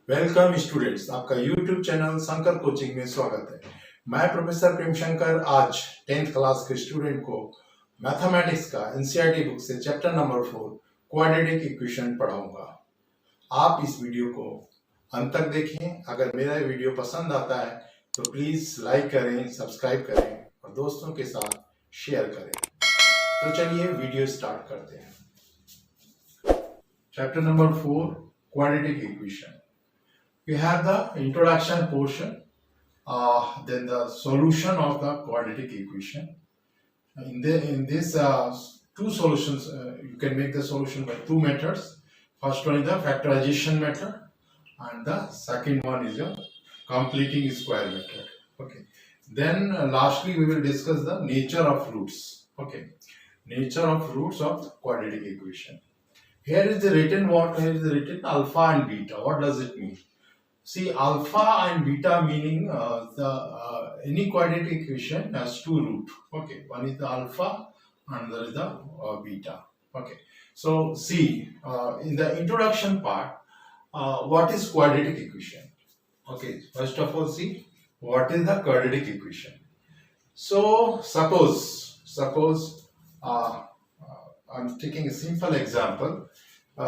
Welcome students, आपका YouTube channel Shankar coaching में स्वागत है। मैं प्रोफेसर प्रेम शंकर आज 10th क्लास के स्टूडेंट को मैथमेटिक्स का एनसीईआरटी बुक से चैप्टर नंबर 4 क्वाड्रेटिक इक्वेशन पढ़ाऊंगा। आप इस वीडियो को अंत तक देखें। अगर मेरा वीडियो पसंद आता है तो प्लीज लाइक करें, सब्सक्राइब करें और दोस्तों के साथ शेयर करें। तो चलिए वीडियो स्टार्ट करते हैं। Chapter number 4 quadratic equation. We have the introduction portion, then the solution of the quadratic equation. In this two solutions, you can make the solution by two methods. First one is the factorization method, and the second one is your completing square method. Okay. Then lastly, we will discuss the nature of roots. Okay, nature of roots of quadratic equation. Here is the written what? Here is the written alpha and beta. What does it mean? See, alpha and beta meaning any quadratic equation has two roots. Okay, one is the alpha and there is the beta. Okay, so see, in the introduction part, what is quadratic equation? Okay, first of all, see what is the quadratic equation. So suppose I'm taking a simple example.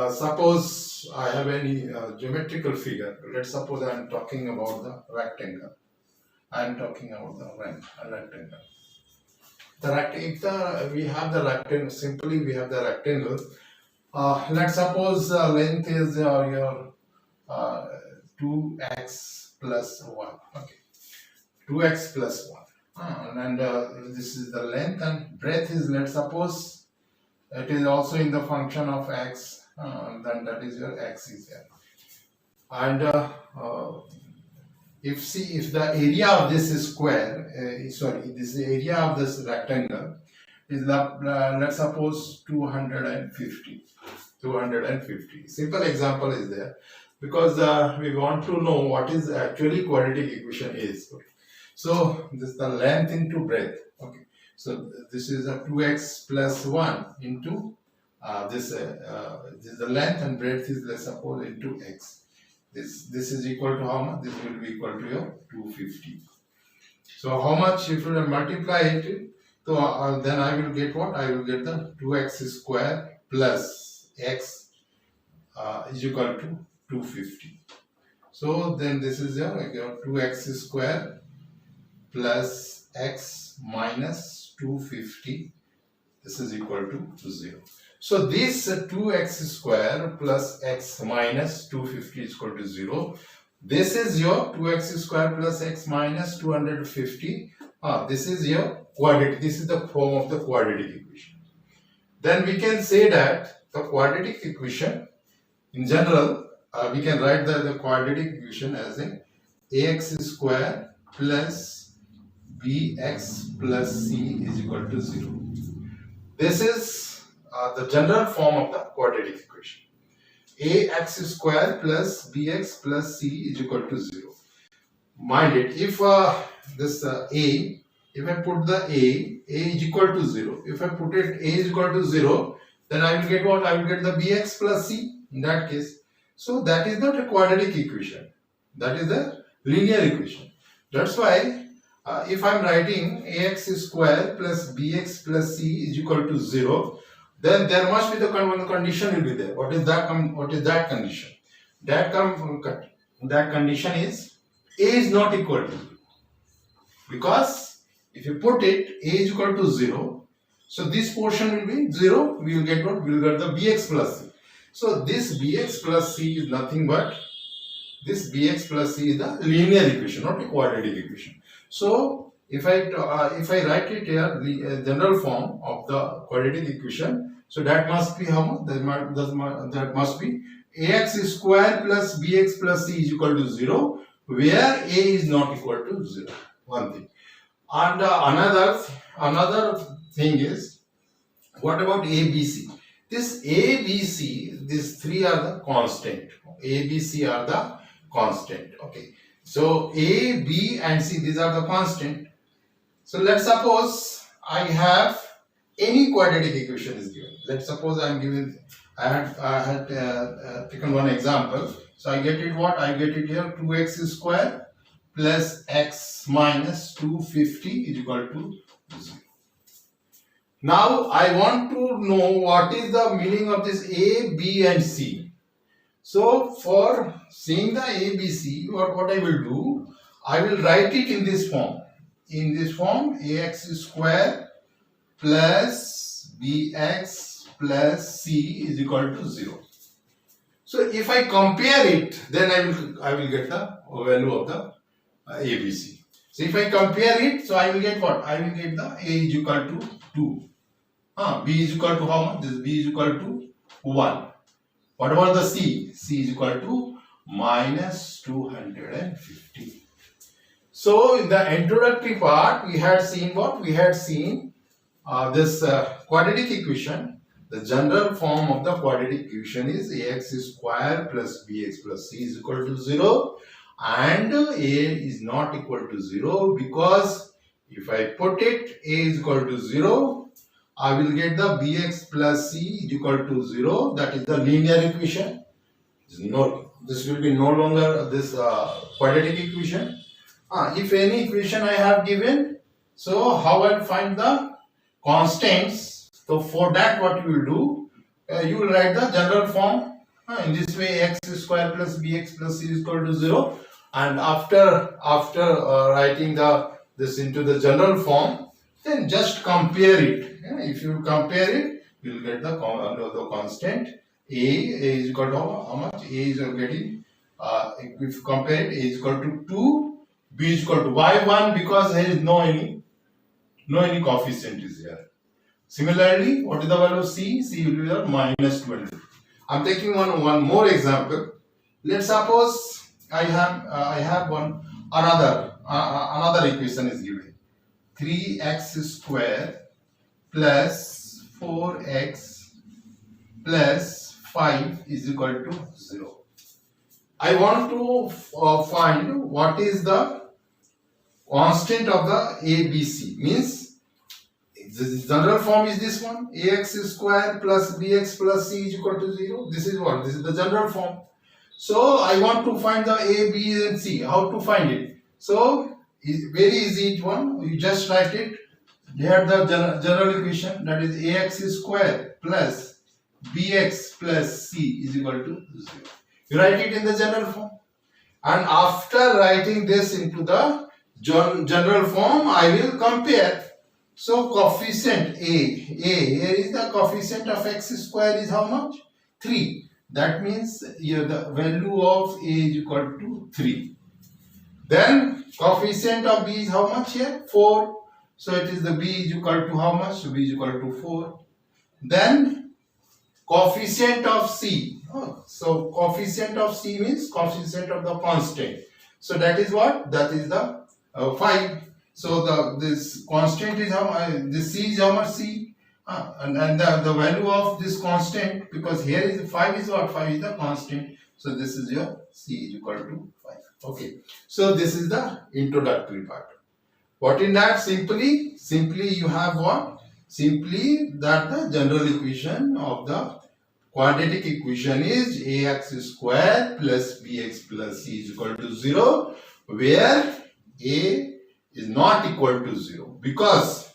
Suppose I have any geometrical figure. Let's suppose I am talking about the rectangle. I am talking about the rectangle. We have the rectangle. Simply, we have the rectangle. Let's suppose length is your 2x plus 1. Okay, 2x plus 1. And this is the length, and breadth is, let's suppose it is also in the function of x. Then that is your x is there. And if the area of this is square, this area of this rectangle is let's suppose 250. Simple example is there because we want to know what is actually quadratic equation is. Okay. So this is the length into breadth. Okay. So this is a 2x plus 1 into this is the length, and breadth is, let's suppose, into x. This is equal to how much? This will be equal to your 250. So how much if you multiply it? So then I will get what? I will get the 2x square plus x is equal to 250. So then this is your 2x square plus x minus 250. This is equal to 0. So this 2x square plus x minus 250 is equal to 0. This is your 2x square plus x minus 250. This is your quadratic. This is the form of the quadratic equation. Then we can say that the quadratic equation, in general, we can write the quadratic equation as a ax square plus bx plus c is equal to 0. This is the general form of the quadratic equation. Ax square plus bx plus c is equal to 0. Mind it, if this if I put the a is equal to 0. If I put it a is equal to 0, then I will get what? I will get the bx plus c in that case. So that is not a quadratic equation. That is the linear equation. That's why if I am writing ax square plus bx plus c is equal to 0, then there must be the condition will be there. What is that condition? That condition is a is not equal to 0. Because if you put it a is equal to 0, so this portion will be 0. We will get what? We will get the bx plus c. So this bx plus c is nothing but this bx plus c is the linear equation, not a quadratic equation. So if I write it here, the general form of the quadratic equation, so that must be how much? That must be ax square plus bx plus c is equal to 0, where a is not equal to 0. One thing. And another thing is, what about a, b, c? This a, b, c, these three are the constant. A, b, c are the constant. Okay. So a, b, and c, these are the constant. So let's suppose I have any quadratic equation is given. Let's suppose I am given I had taken one example. So I get it what? I get it here 2x square plus x minus 250 is equal to 0. Now I want to know what is the meaning of this A, B and C. So for seeing the A, B, C, what I will do, I will write it in this form. In this form, ax square plus bx plus c is equal to 0. So if I compare it, then I will get the value of the ABC. So if I compare it, so I will get what? I will get the A is equal to 2. B is equal to how much? This B is equal to 1. What about the C? C is equal to minus 250. So in the introductory part, we had seen what? We had seen this quadratic equation. The general form of the quadratic equation is ax square plus bx plus c is equal to 0, and a is not equal to 0, because if I put it a is equal to 0, I will get the bx plus c is equal to 0. That is the linear equation. This will be no longer this quadratic equation. If any equation I have given, so how I will find the constants? So for that, what you will do, you will write the general form. In this way, x square plus bx plus c is equal to 0. And after writing this into the general form, then just compare it. If you compare it, you will get the constant a is equal to how much? A is getting, if you compare it, a is equal to 2, b is equal to why 1? Because there is no any coefficient is here. Similarly, what is the value of c? C will be the minus 20. I'm taking one more example. Let's suppose I have another equation is given. 3x square plus 4x plus 5 is equal to 0. I want to find what is the constant of the ABC. Means the general form is this one, ax square plus bx plus c is equal to 0. This is what? This is the general form. So I want to find the a, b and c. How to find it? So very easy one. You just write it. Here the general equation, that is ax square plus bx plus c is equal to 0. You write it in the general form. And after writing this into the general form, I will compare. So coefficient here is the coefficient of x square is how much? 3. That means the value of a is equal to 3. Then coefficient of b is how much here? 4. So it is the b is equal to how much? So b is equal to 4. Then coefficient of c. So coefficient of c means coefficient of the constant. So that is what? That is the 5. So this constant is how much? This c is how much? C. And the value of this constant, because here is 5 is what? 5 is the constant. So this is your c is equal to 5. Okay. So this is the introductory part. What in that? Simply you have what? Simply that the general equation of the quadratic equation is ax square plus bx plus c is equal to 0, where a is not equal to 0. Because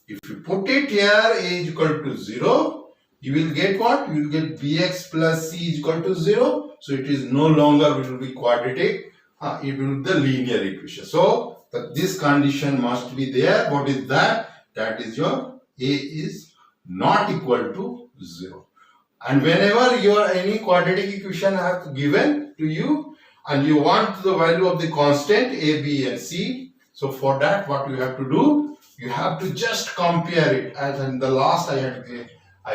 if you put it here, a is equal to 0, you will get what? You will get bx plus c is equal to 0. So it is no longer, it will be quadratic, it will be the linear equation. So this condition must be there. What is that? That is your a is not equal to 0. And whenever any quadratic equation have given to you and you want the value of the constant a, b and c, so for that what you have to do, you have to just compare it. As in the last I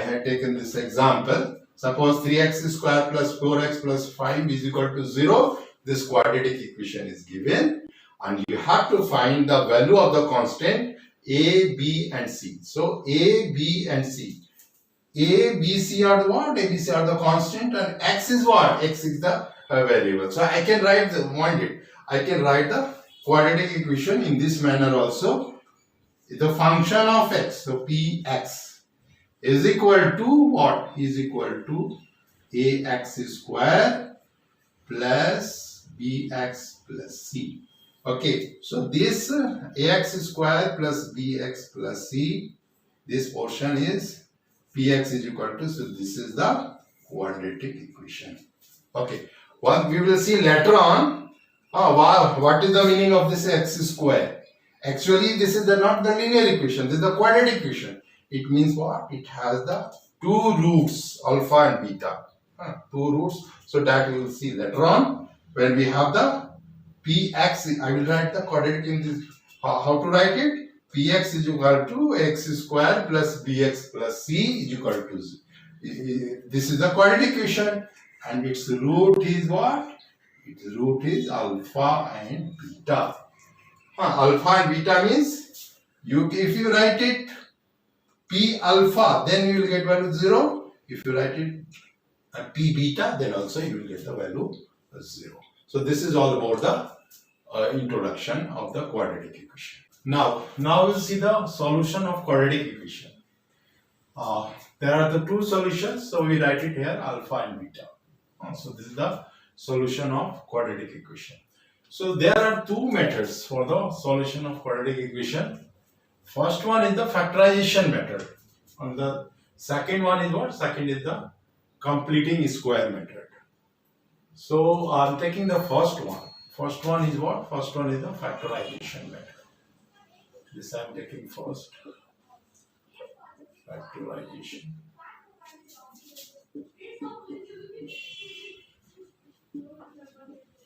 had taken this example. Suppose 3x square plus 4x plus 5 is equal to 0. This quadratic equation is given and you have to find the value of the constant a, b and c. So a, b and c. A, B, C are the what? A, B, C are the constant, and x is what? X is the variable. So I can write the quadratic equation in this manner also. The function of x, so Px is equal to what? Is equal to ax square plus bx plus c. Okay, so this ax square plus bx plus c, this portion is px is equal to, so this is the quadratic equation. Okay, what we will see later on, what is the meaning of this x square? Actually, this is not the linear equation, this is the quadratic equation. It means what? It has the two roots, alpha and beta. Two roots, so that we will see later on when we have the px. I will write the quadratic in this. How to write it? Px is equal to x square plus bx plus c is equal to 0. This is the quadratic equation, and its root is what? Its root is alpha and beta. Alpha and beta means if you write it p alpha, then you will get value 0. If you write it p beta, then also you will get the value 0. So this is all about the introduction of the quadratic equation. Now we'll see the solution of quadratic equation. There are the two solutions, so we write it here alpha and beta. So this is the solution of quadratic equation. So there are two methods for the solution of quadratic equation. First one is the factorization method, and the second one is what? Second is the completing square method. So I'm taking the first one. First one is what? First one is the factorization method. This I'm taking first. Factorization.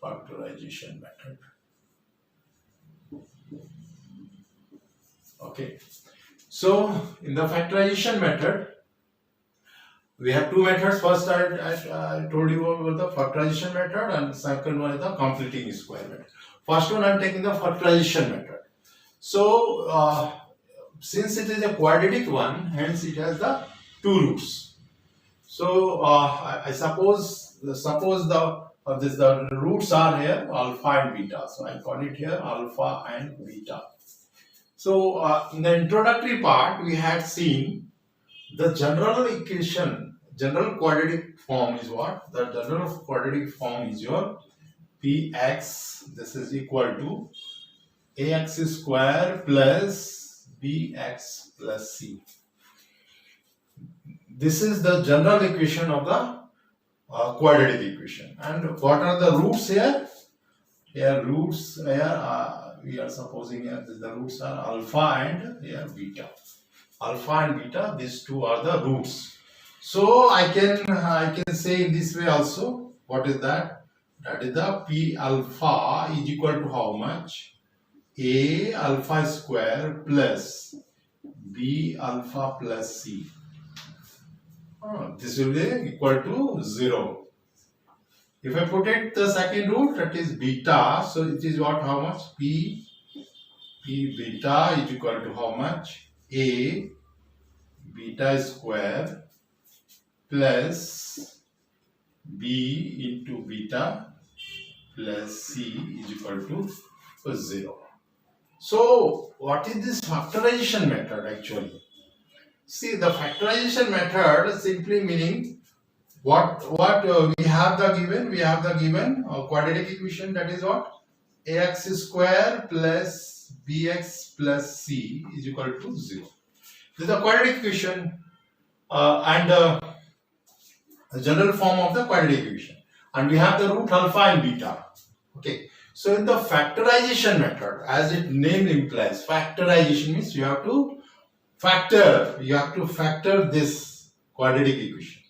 Factorization method. Okay. So in the factorization method, we have two methods. First, I told you about the factorization method, and second one is the completing square method. First one, I am taking the factorization method. So since it is a quadratic one, hence it has the two roots. So I suppose the roots are here alpha and beta. So I call it here alpha and beta. So in the introductory part, we had seen the general equation, general quadratic form is what? The general quadratic form is your px, this is equal to ax square plus bx plus c. This is the general equation of the quadratic equation. And what are the roots here? Here roots here we are supposing here the roots are alpha and here beta. Alpha and beta, these two are the roots. So I can say in this way also. What is that? That is the p alpha is equal to how much? A alpha square plus b alpha plus c. This will be equal to 0. If I put it the second root, that is beta, so it is what? How much? P beta is equal to how much? A beta square plus b into beta plus c is equal to 0. So what is this factorization method actually? See, the factorization method simply meaning what we have the given quadratic equation, that is what? Ax square plus bx plus c is equal to 0. This is the quadratic equation and the general form of the quadratic equation, and we have the root alpha and beta. Okay, so in the factorization method, as its name implies, factorization means you have to factor this quadratic equation,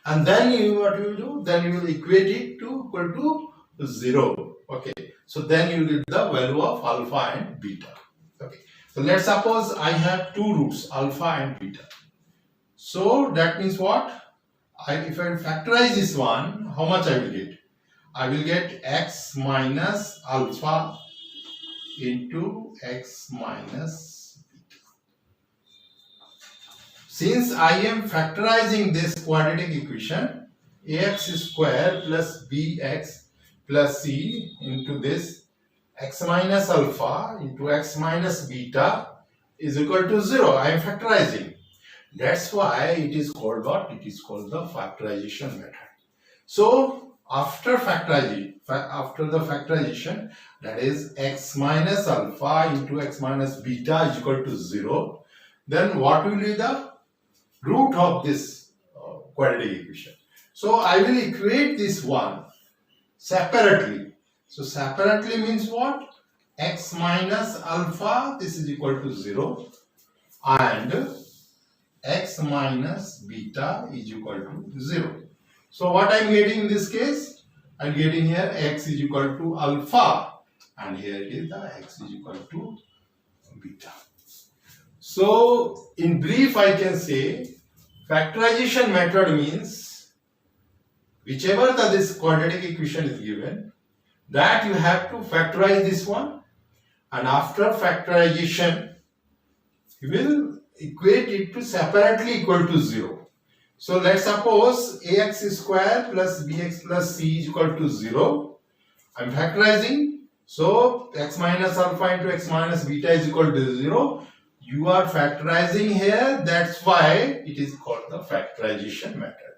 and then what you will do? Then you will equate it to equal to 0. Okay, so then you will get the value of alpha and beta. Okay, so let's suppose I have two roots, alpha and beta. So that means what? If I factorize this one, how much I will get? I will get x minus alpha into x minus beta. Since I am factorizing this quadratic equation, ax square plus bx plus c into this x minus alpha into x minus beta is equal to 0. I am factorizing. That's why it is called what? It is called the factorization method. So after the factorization, that is x minus alpha into x minus beta is equal to 0, then what will be the root of this quadratic equation? So I will equate this one separately. So separately means what? X minus alpha, this is equal to 0, and x minus beta is equal to 0. So what I am getting in this case? I am getting here x is equal to alpha, and here it is the x is equal to beta. So in brief I can say factorization method means whichever this quadratic equation is given, that you have to factorize this one, and after factorization you will equate it to separately equal to 0. So let's suppose ax square plus bx plus c is equal to 0. I am factorizing. So x minus alpha into x minus beta is equal to 0. You are factorizing here, that's why it is called the factorization method.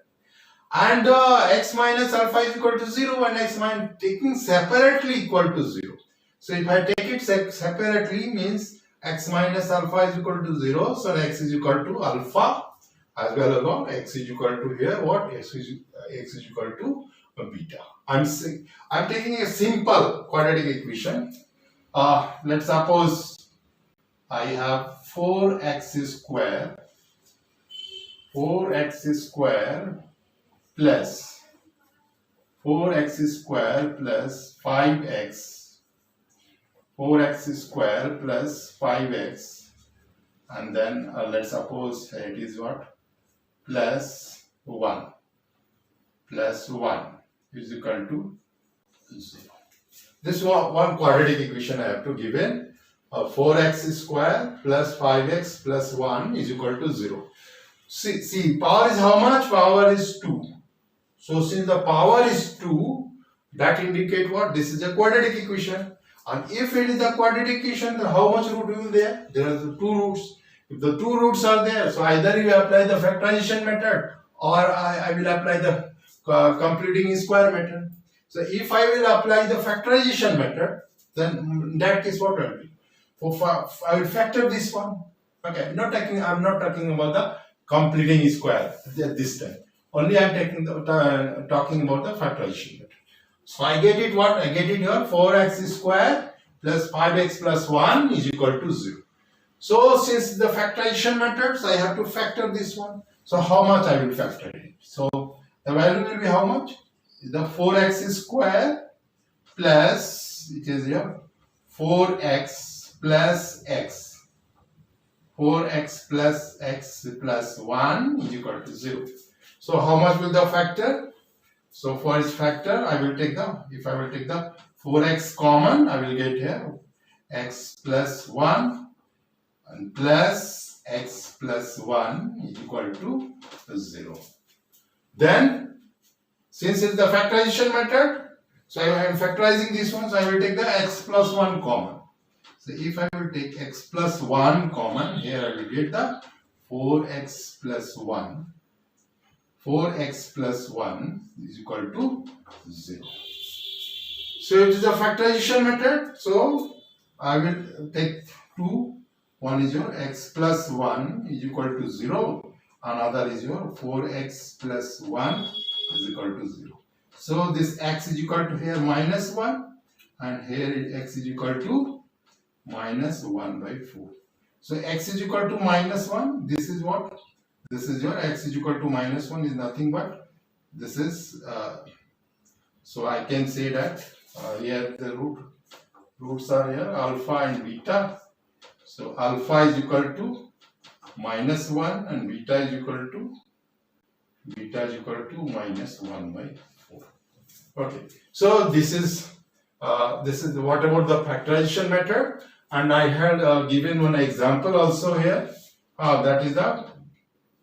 And x minus alpha is equal to 0 and x minus taking separately equal to 0. So if I take it separately means x minus alpha is equal to 0, so x is equal to alpha, as well as what? X is equal to here what? X is equal to beta. I'm taking a simple quadratic equation. Let's suppose I have 4x square plus 4x square plus 5x, 4x square plus 5x, and then let's suppose it is what? Plus 1 is equal to 0. This is one quadratic equation I have to give in. 4x square plus 5x plus 1 is equal to 0. See, power is how much? Power is 2. So since the power is 2, that indicate what? This is a quadratic equation. And if it is a quadratic equation, then how much root will be there? There are the 2 roots. If the 2 roots are there, so either you apply the factorization method or I will apply the completing square method. So if I will apply the factorization method, then in that case what will be? I will factor this one. Okay, I'm not talking about the completing square this time. Only I am talking about the factorization method. So I get it what? I get it here 4x square plus 5x plus 1 is equal to 0. So since the factorization methods, I have to factor this one. So how much I will factor it? So the value will be how much? The 4x square plus, it is here 4x plus x. 4x plus x plus 1 is equal to 0. So how much will the factor? So for its factor, I will take if I will take the 4x common, I will get here x plus 1 and plus x plus 1 is equal to 0. Then, since it is the factorization method, so I am factorizing this one, so I will take the x plus 1 common. So if I will take x plus 1 common, here I will get the 4x plus 1. 4x plus 1 is equal to 0. So it is a factorization method. So I will take 2. One is your x plus 1 is equal to 0. Another is your 4x plus 1 is equal to 0. So this x is equal to here minus 1 and here x is equal to minus 1 by 4. So x is equal to minus 1. This is what? This is your x is equal to minus 1 is nothing but this is so I can say that here the roots are here alpha and beta. So alpha is equal to minus 1 and beta is equal to minus 1 by 4. Okay. So this is what about the factorization method, and I had given one example also here. That is the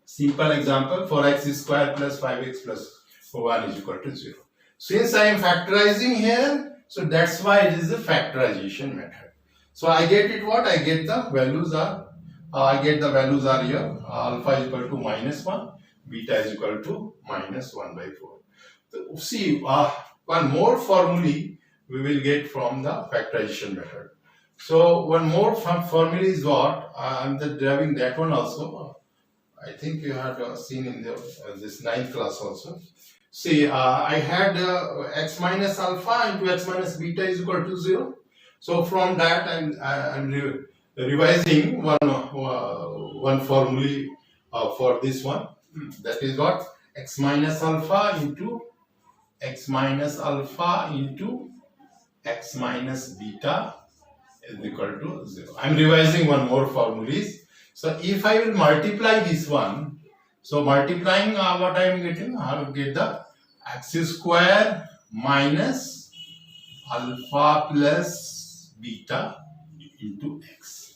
simple example 4x square plus 5x plus 1 is equal to 0. Since I am factorizing here, so that's why it is the factorization method. So I get it what? I get the values are I get the values are here. Alpha is equal to -1, beta is equal to -1/4. So, see, one more formulae we will get from the factorization method. So one more formula is what I'm deriving that one also. I think you had seen in this 9th class also. See, I had x minus alpha into x minus beta is equal to 0. So from that I'm revising one formula for this one. That is what x minus alpha into x minus beta is equal to 0. I'm revising one more formulas. So if I will multiply this one, so multiplying what I am getting, I will get the x square minus alpha plus beta into x.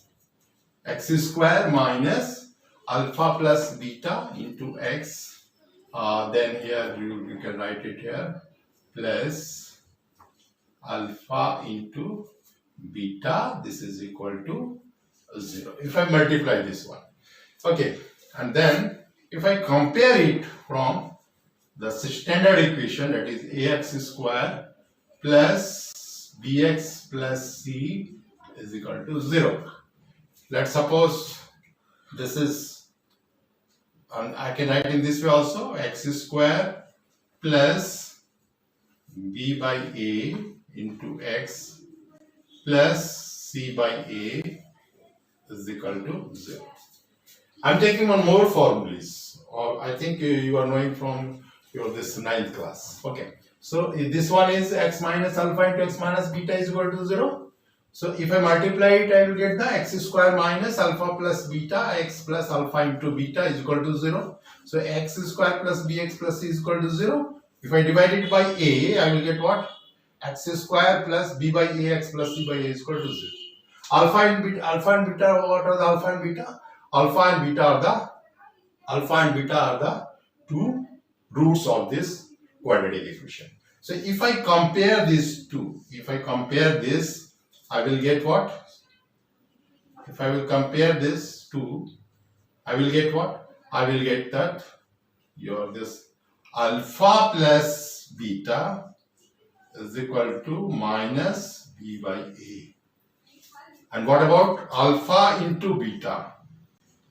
X square minus alpha plus beta into x. Then here you can write it here, plus alpha into beta, this is equal to 0. If I multiply this one, okay, and then if I compare it from the standard equation, that is ax square plus bx plus c is equal to 0. Let's suppose this is, and I can write in this way also, x square plus b by a into x plus c by a is equal to 0. I'm taking one more formulas, or I think you are knowing from your this 9th class. Okay, so this one is x minus alpha into x minus beta is equal to 0. So if I multiply it, I will get the x square minus alpha plus beta x plus alpha into beta is equal to 0. So x square plus bx plus c is equal to 0. If I divide it by a, I will get what? X square plus b by a x plus c by a is equal to 0. Alpha and beta, what are the alpha and beta? Alpha and beta are the two roots of this quadratic equation. So if I compare these two, I will get what? If I will compare this two, I will get what? I will get that this alpha plus beta is equal to minus b by a. And what about alpha into beta?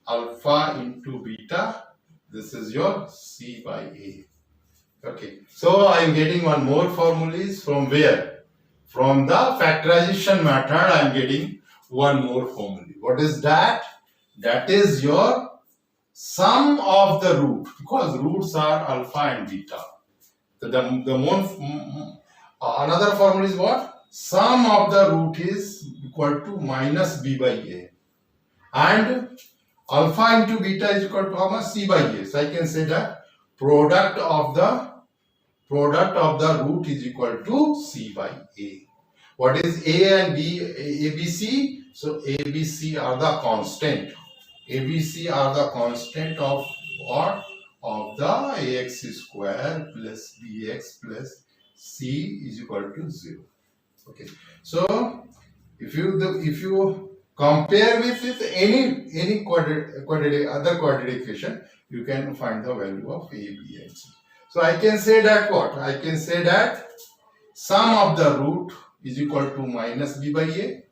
Alpha into beta, this is your c by a. Okay, so I am getting one more formulas from where? From the factorization method I am getting one more formula. What is that? That is your sum of the root, because roots are alpha and beta. So another formula is what? Sum of the root is equal to minus b by a, and alpha into beta is equal to how much? C by a. So I can say that product of the root is equal to c by a. What is a and b? ABC. So ABC are the constant. ABC are the constant of what? Of the ax square plus bx plus c is equal to 0. Okay, so if you compare with any other quadratic equation, you can find the value of a, b, and c. So I can say that what? I can say that sum of the root is equal to minus b by a.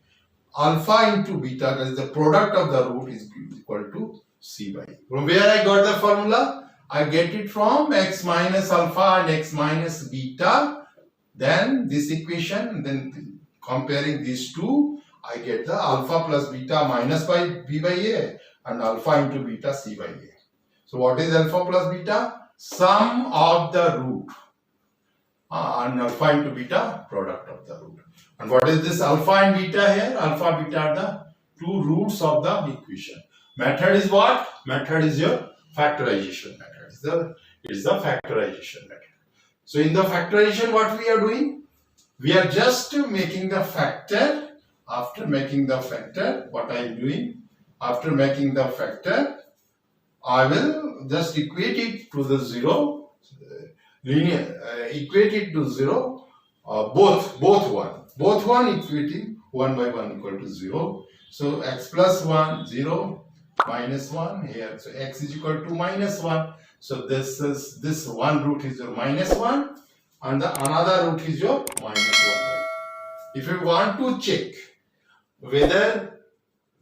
Alpha into beta, that is the product of the root, is equal to c by a. From where I got the formula? I get it from x minus alpha and x minus beta. Then this equation, then comparing these two, I get the alpha plus beta minus by b by a and alpha into beta c by a. So what is alpha plus beta? Sum of the root, and alpha into beta, product of the root. And what is this alpha and beta here? Alpha, beta are the two roots of the equation. Method is what? Method is your factorization method. It's the factorization method. So in the factorization, what we are doing? We are just making the factor. After making the factor, what I am doing? After making the factor, I will just equate it to the 0. Equate it to 0. Both one equating 1 by 1 equal to 0. So x plus 1 0, minus 1 here. So x is equal to minus 1. So this one root is your minus 1 and the another root is your minus 1 by 2. If you want to check whether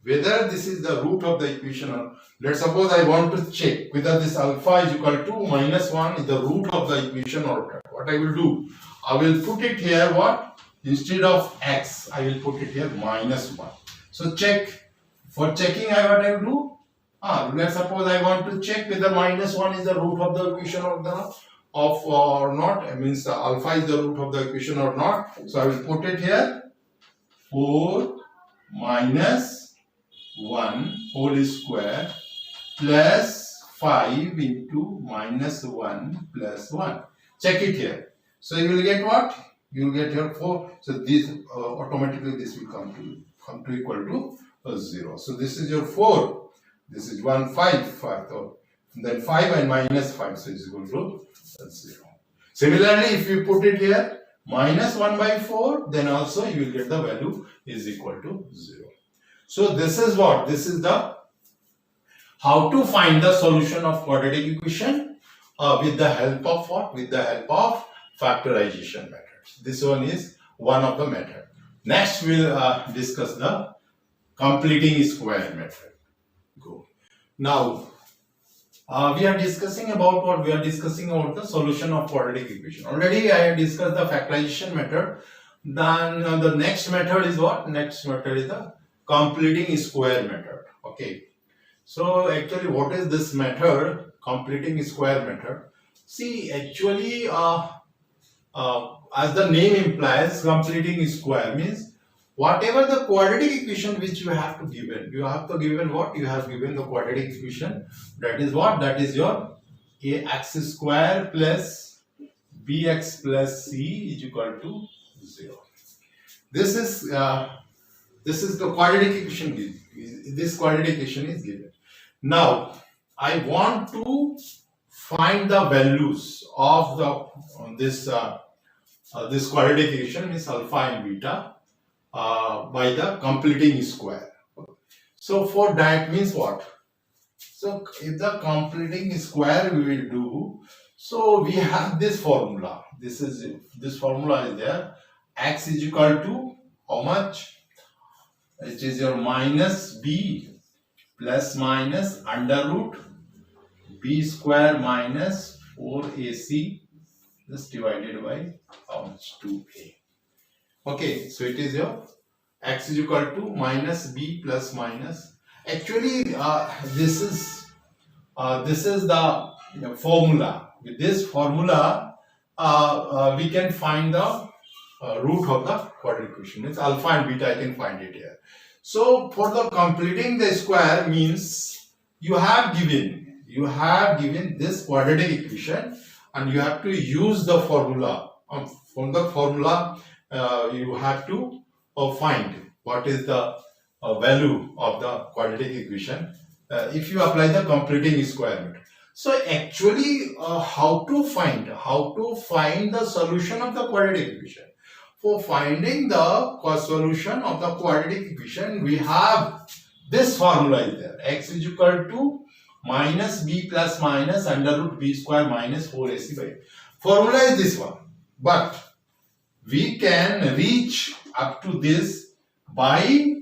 this is the root of the equation, or let's suppose I want to check whether this alpha is equal to minus 1 is the root of the equation or not. What I will do, I will put it here what? Instead of x, I will put it here minus 1. So check. For checking, what I will do? Let's suppose I want to check whether minus 1 is the root of the equation or not. It means the alpha is the root of the equation or not. So I will put it here 4 minus 1 whole square plus 5 into minus 1 plus 1. Check it here. So you will get what? You will get here 4. So this automatically this will come to equal to 0. So this is your 4. This is 1, 5. Then 5 and minus 5. So it's equal to 0. Similarly, if you put it here minus 1 by 4, then also you will get the value is equal to 0. So this is what? This is the how to find the solution of quadratic equation with the help of what? With the help of factorization methods. This one is one of the method. Next we'll discuss the completing square method. Go. Now we are discussing about what? We are discussing about the solution of quadratic equation. Already I have discussed the factorization method. Then the next method is what? Next method is the completing square method. Okay. So actually what is this method? Completing square method. See, actually as the name implies, completing square means whatever the quadratic equation which you have to given, you have to given what? You have given the quadratic equation. That is what? That is your ax square plus bx plus c is equal to 0. This is the quadratic equation. This quadratic equation is given. Now I want to find the values of this quadratic equation, means alpha and beta, by the completing square. So for that means what? So if the completing square we will do, so we have this formula. This formula is there. X is equal to how much? It is your minus b plus minus under root b square minus 4ac just divided by how much? 2a. Okay, so it is your x is equal to minus b plus minus. Actually, this is the formula. With this formula, we can find the root of the quadratic equation. It's alpha and beta. I can find it here. So for the completing the square means you have given this quadratic equation and you have to use the formula. From the formula, you have to find what is the value of the quadratic equation if you apply the completing square method. So actually, how to find the solution of the quadratic equation? For finding the solution of the quadratic equation, we have this formula is there. X is equal to minus b plus minus under root b square minus 4ac by 2. Formula is this one. But we can reach up to this by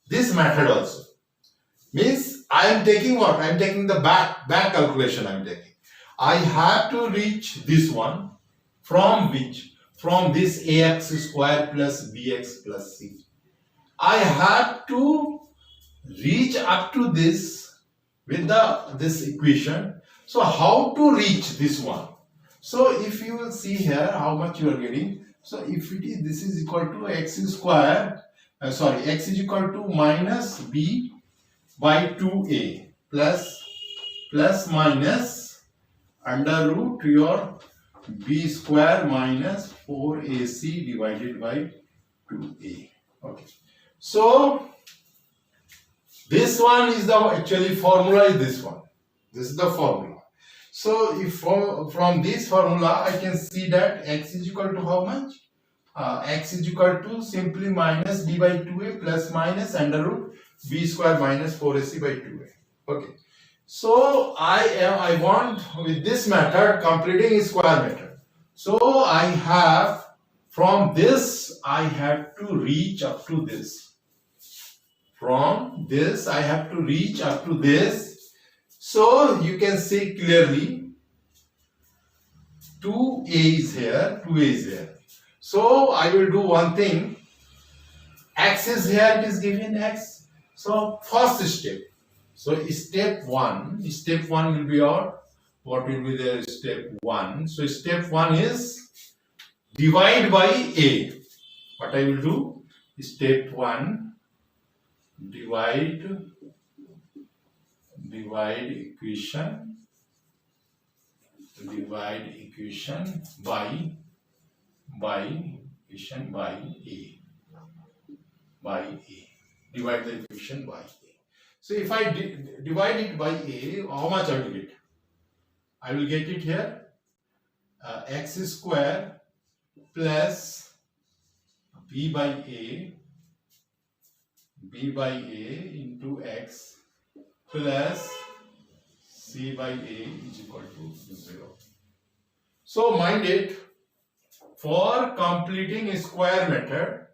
this method also. Means I am taking what? I am taking the back calculation I am taking. I have to reach this one from which? From this ax square plus bx plus c. I have to reach up to this with this equation. So how to reach this one? So if you will see here how much you are getting. So if it is, this is equal to x square, x is equal to minus b by 2a plus minus under root your b square minus 4ac divided by 2a. Okay. So this one is the actually formula is this one. This is the formula. So if from this formula I can see that x is equal to how much? X is equal to simply minus b by 2a plus minus under root b square minus 4ac by 2a. Okay. So I want with this method completing a square method. So I have from this I have to reach up to this. From this I have to reach up to this. So you can see clearly 2a is here, 2a is here. So I will do one thing. X is here, it is given x. So first step. So step one will be our, what will be there? Step one. So step one is divide by a. What I will do? Step one, divide equation by equation by a. Divide the equation by a. So if I divide it by a, how much I will get? I will get it here, x square plus b by a into x plus c by a is equal to 0. So mind it, for completing a square method,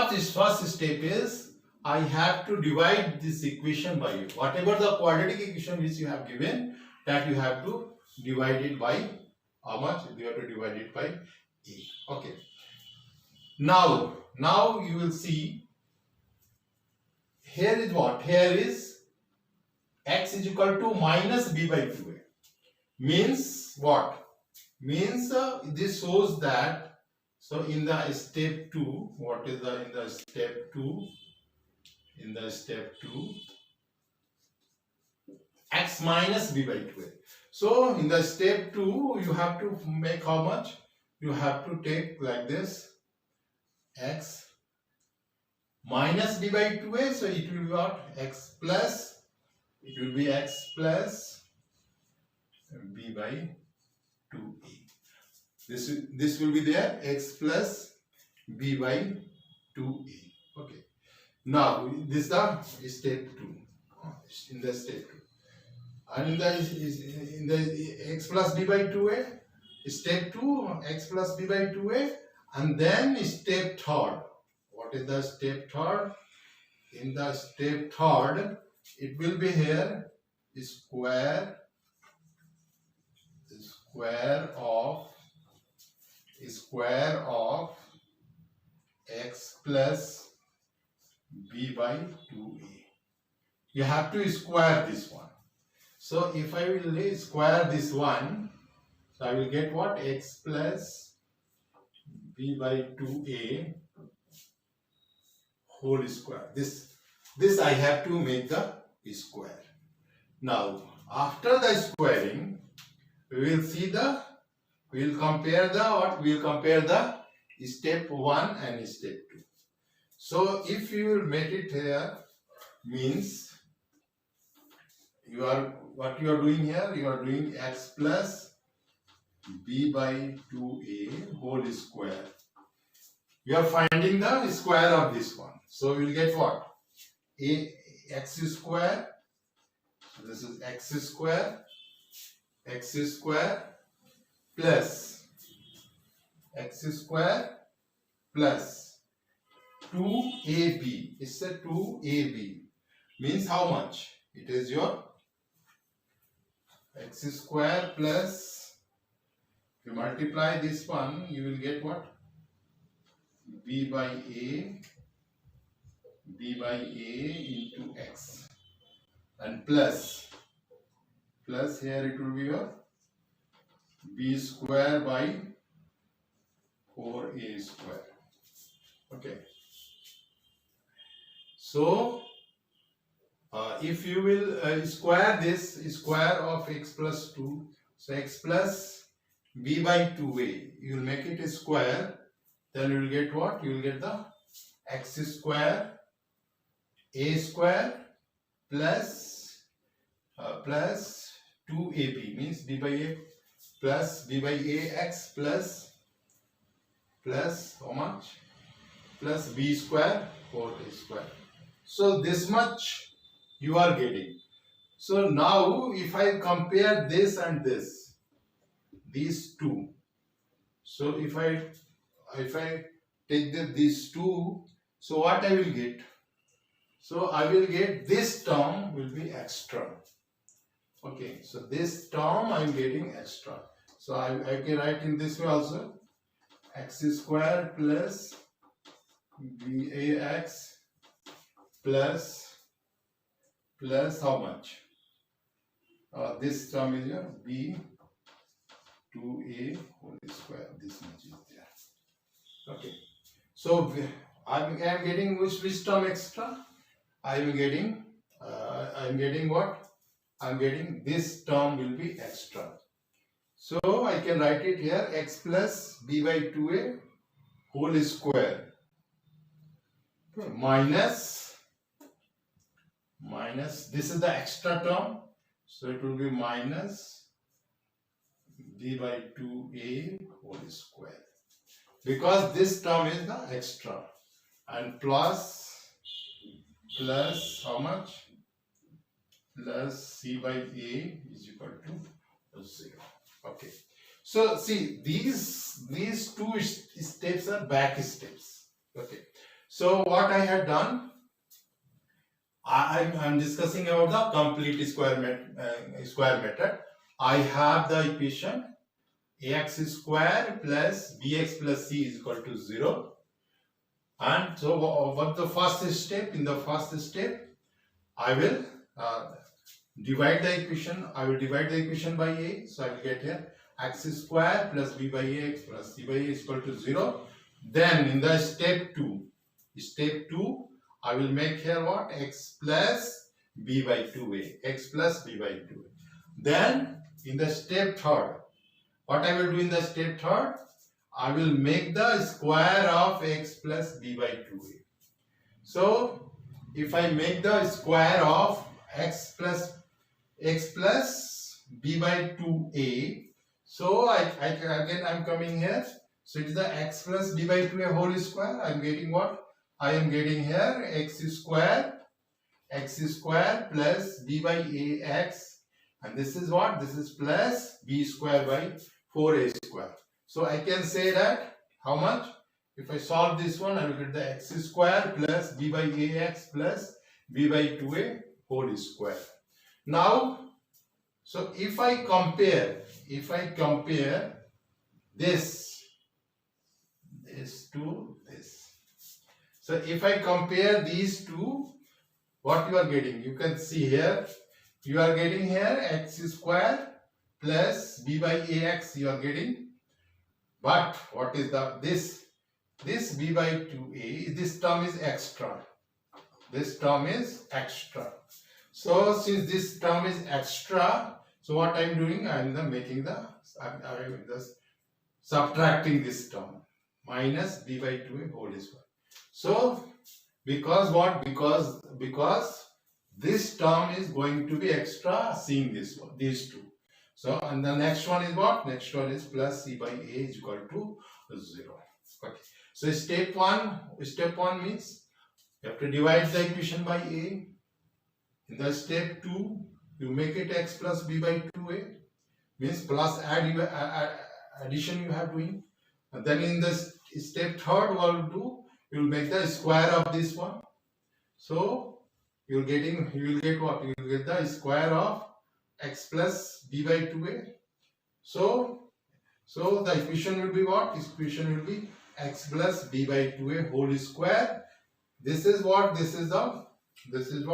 first step is I have to divide this equation by a. Whatever the quadratic equation which you have given, that you have to divide it by how much? You have to divide it by a. Okay. Now you will see here is what? Here is x is equal to minus b by 2a. Means what? Means this shows that, so in the step 2, what is the in the step 2? In the step 2, x minus b by 2a. So in the step 2, you have to make how much? You have to take like this, x minus b by 2a. So it will be what? X plus, it will be x plus b by 2a. This will be there, x plus b by 2a. Okay. Now this is the step 2. In the step 2. And in the x plus b by 2a, step 2, x plus b by 2a, and then step 3rd. What is the step 3rd? In the step 3rd, it will be here square of x plus b by 2a. You have to square this one. So if I will square this one, so I will get what? X plus b by 2a whole square. This I have to make the square. Now after the squaring, we will compare the step 1 and step 2. So if you will make it here, means what you are doing here, you are doing x plus b by 2a whole square. You are finding the square of this one. So you will get what? X square. So this is x square plus x square plus 2ab. It's a 2ab. Means how much? It is your x square plus, if you multiply this one, you will get what? b by a into x, and plus here it will be your b square by 4a square. Okay. So if you will square this, square of x plus 2, so x plus b by 2a, you will make it a square, then you will get what? You will get the x square a square plus 2ab, means b by a plus b by ax plus how much? Plus b square whole square. So this much you are getting. So now if I compare this and this, these two, so if I take these two, so what I will get? So I will get this term will be extra. Okay, so this term I am getting extra. So I can write in this way also, x square plus bax plus how much? This term is your b 2a whole square. This much is there. Okay, so I am getting which term extra? I am getting what? I am getting this term will be extra. So I can write it here, x plus b by 2a whole square minus this is the extra term, so it will be minus b by 2a whole square, because this term is the extra, and plus how much? Plus c by a is equal to 0. Okay, so see these two steps are back steps. Okay, so what I had done, I'm discussing about the complete square method. I have the equation ax square plus bx plus c is equal to 0. And so what the first step? In the first step, I will divide the equation. I will divide the equation by a. So I will get here x square plus b by ax plus c by a is equal to 0. Then in the step 2, I will make here what? X plus b by 2a. X plus b by 2a. Then in the step 3rd, what I will do in the step 3rd? I will make the square of x plus b by 2a. So if I make the square of x plus b by 2a, so I'm coming here. So it is the x plus b by 2a whole square. I am getting what? I am getting here x square plus b by ax, and this is what? This is plus b square by 4a square. So I can say that how much? If I solve this one, I will get the x square plus b by ax plus b by 2a whole square. Now, so if I compare this to this, so if I compare these two, what you are getting? You can see here, you are getting here x square plus b by ax you are getting. But what is this b by 2a, this term is extra. This term is extra. So since this term is extra, so what I am doing, I am making I'm just subtracting this term, minus b by 2a whole square. So because what? Because this term is going to be extra, seeing this one, these two. So and the next one is what? Next one is plus c by a is equal to 0. Okay. So step one means you have to divide the equation by a. In the step 2, you make it x plus b by 2a, means plus addition you have doing. And then in the step 3rd, what you do? You will make the square of this one. So you will get what? You will get the square of x plus b by 2a. So the equation will be what? This equation will be x plus b by 2a whole square. This is what? This is what? This is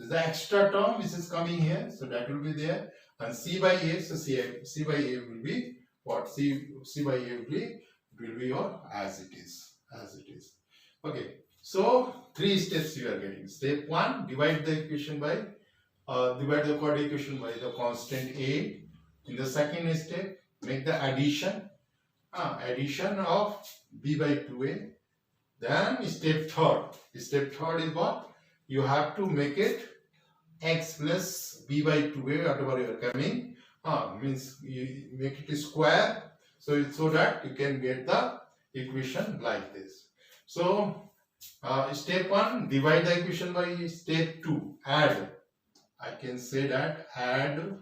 the extra term which is coming here. So that will be there. And c by a, so c by a will be what? C by a will be your as it is. Okay. So 3 steps you are getting. Step 1, divide the equation by divide the quadratic equation by the constant a. In the second step, make the addition of b by 2a. Then step 3rd is what? You have to make it x plus b by 2a, whatever you are coming. Means you make it a square, so that you can get the equation like this. So Step 1, divide the equation by step 2, add. I can say that add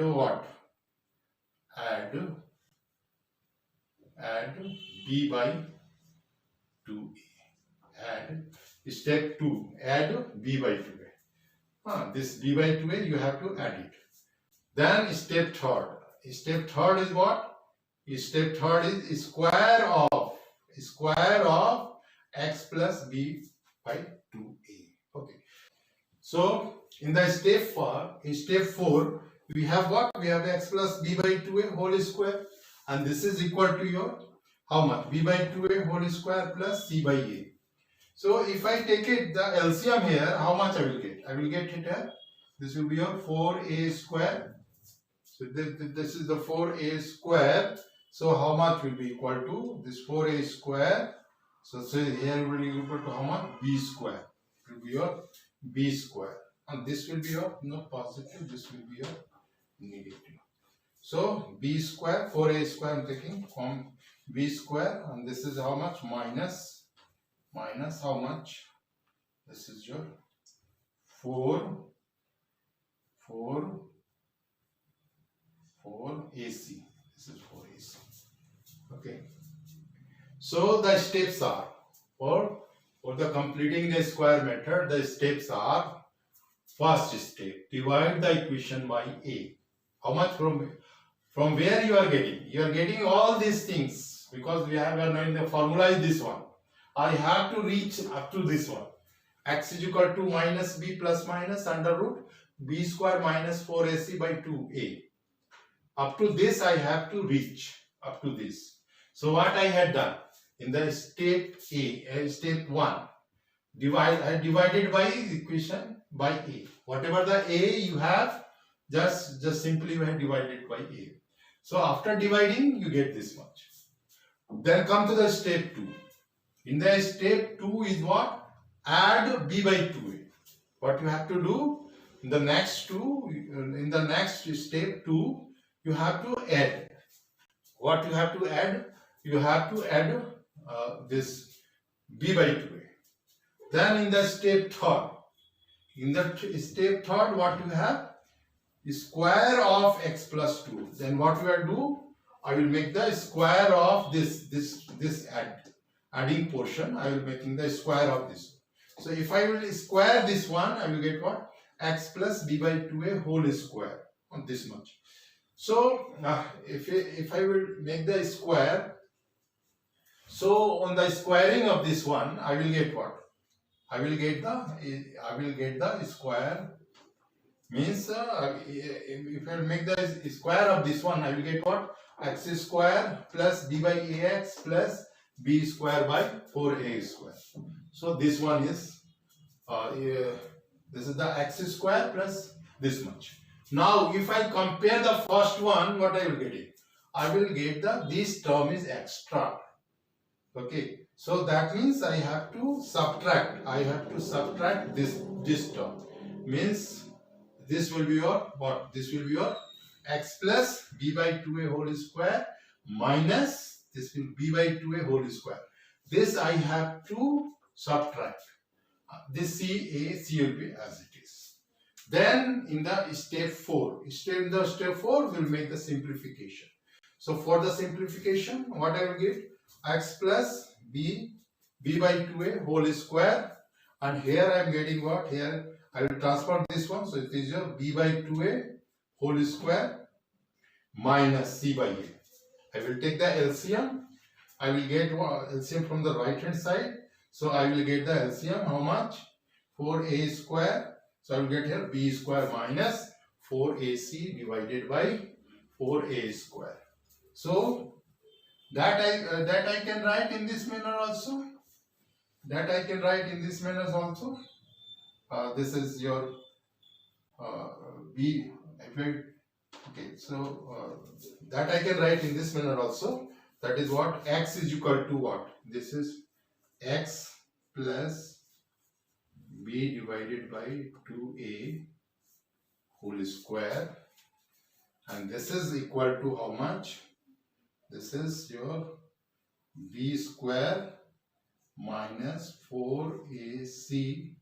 what? Add b by 2a. Add step 2, add b by 2a. This b by 2a you have to add it. Then step third. Step third is what? Step third is square of x plus b by 2a. Okay. So in the step 4, we have what? We have x plus b by 2a whole square, and this is equal to your how much? B by 2a whole square plus c by a. So if I take it the LCM here, how much I will get? I will get it here. This will be your 4a square. So this is the 4a square. So how much will be equal to this 4a square? So say here will be equal to how much? B square. It will be your b square. And this will be your positive. This will be your negative. So b square, 4a square I am taking from b square, and this is how much? Minus how much? This is your 4 AC. This is 4 AC. Okay. So the steps are for the completing the square method. The steps are: first step, divide the equation by a. How much from where you are getting? You are getting all these things because we have known the formula is this one. I have to reach up to this one. X is equal to minus b plus minus under root b square minus 4ac by 2a. Up to this I have to reach up to this. So what I had done in the step A, step 1, I divided by equation by a. Whatever the a you have, just simply you have divided by a. So after dividing, you get this much. Then come to the step 2. In the step 2 is what? Add b by 2a. What you have to do in the next step 2, you have to add. What you have to add? You have to add this b by 2a. Then in the step 3, what you have? The square of x plus 2. Then what we will do? I will make the square of this adding portion. I will making the square of this. So if I will square this one, I will get what? X plus b by 2a whole square on this much. So if I will make the square, so on the squaring of this one, I will get what? I will get the square. Means if I make the square of this one, I will get what? X square plus b by ax plus b square by 4a square. So this one is this is the x square plus this much. Now if I compare the first one, what I will get it? I will get this term is extra. Okay. So that means I have to subtract. This term. Means this will be your what? This will be your x plus b by 2a whole square minus this will be by 2a whole square. This I have to subtract. This c will be as it is. Then in the step 4, we'll make the simplification. So for the simplification, what I will get? X plus b by 2a whole square, and here I am getting what? Here I will transform this one, so it is your b by 2a whole square minus c by a. I will take the LCM. I will get LCM from the right hand side. So I will get the LCM. How much? 4a square. So I will get here b square minus 4ac divided by 4a square. So that I can write in this manner also. This is your b. Okay, so that I can write in this manner also. That is what? X is equal to what? This is x plus b divided by 2a whole square, and this is equal to how much? This is your b square minus 4ac,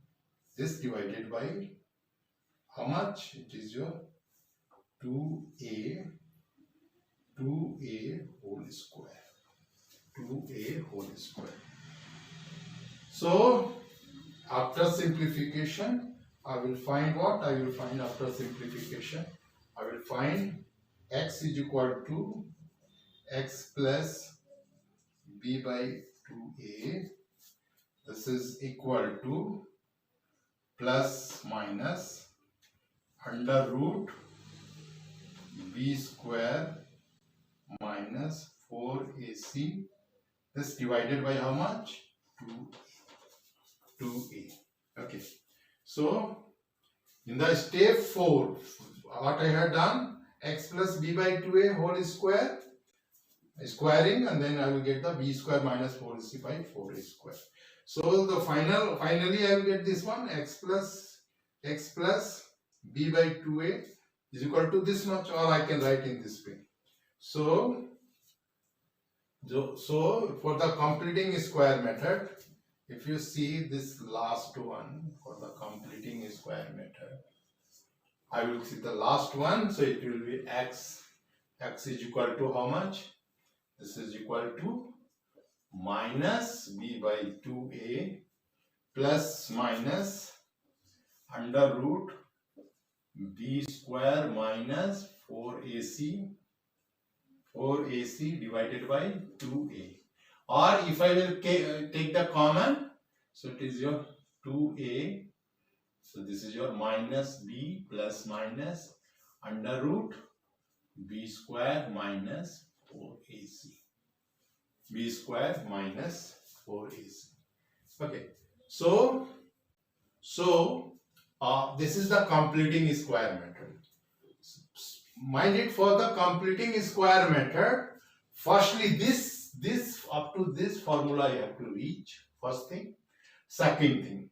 this divided by how much? It is your 2a whole square. 2a whole square. So after simplification, I will find what? I will find after simplification, I will find x is equal to x plus b by 2a. This is equal to plus minus under root b square minus 4ac. This divided by how much? 2a. Okay. So in the step 4, what I had done, x plus b by 2a whole square, squaring, and then I will get the b square minus 4ac by 4a square. So the finally I will get this one, x plus b by 2a is equal to this much, or I can write in this way. So for the completing square method, if you see this last one, for the completing square method, I will see the last one. So it will be x is equal to how much? This is equal to minus b by 2a plus minus under root b square minus 4ac divided by 2a. Or if I will take the common, so it is your 2a. So this is your minus b plus minus under root b square minus 4ac. b square minus 4ac. Okay. So this is the completing square method. Mind it, for the completing square method, firstly this up to this formula you have to reach. First thing. Second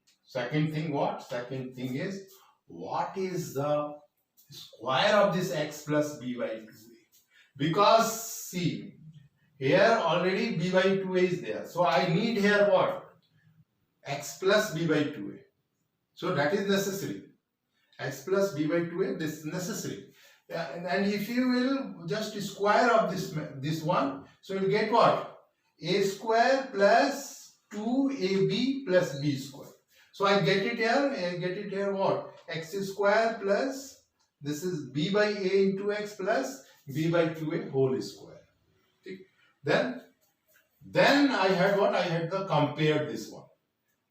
thing what? Second thing is, what is the square of this x plus b by 2a? Because see, here already b by 2a is there. So I need here what? X plus b by 2a. So that is necessary. X plus b by 2a, this is necessary. And if you will just square of this one, so you will get what? A square plus 2ab plus b square. So I get it here what? X square plus, this is b by a into x plus b by 2a whole square. Okay. Then I had what? I had the compared this one.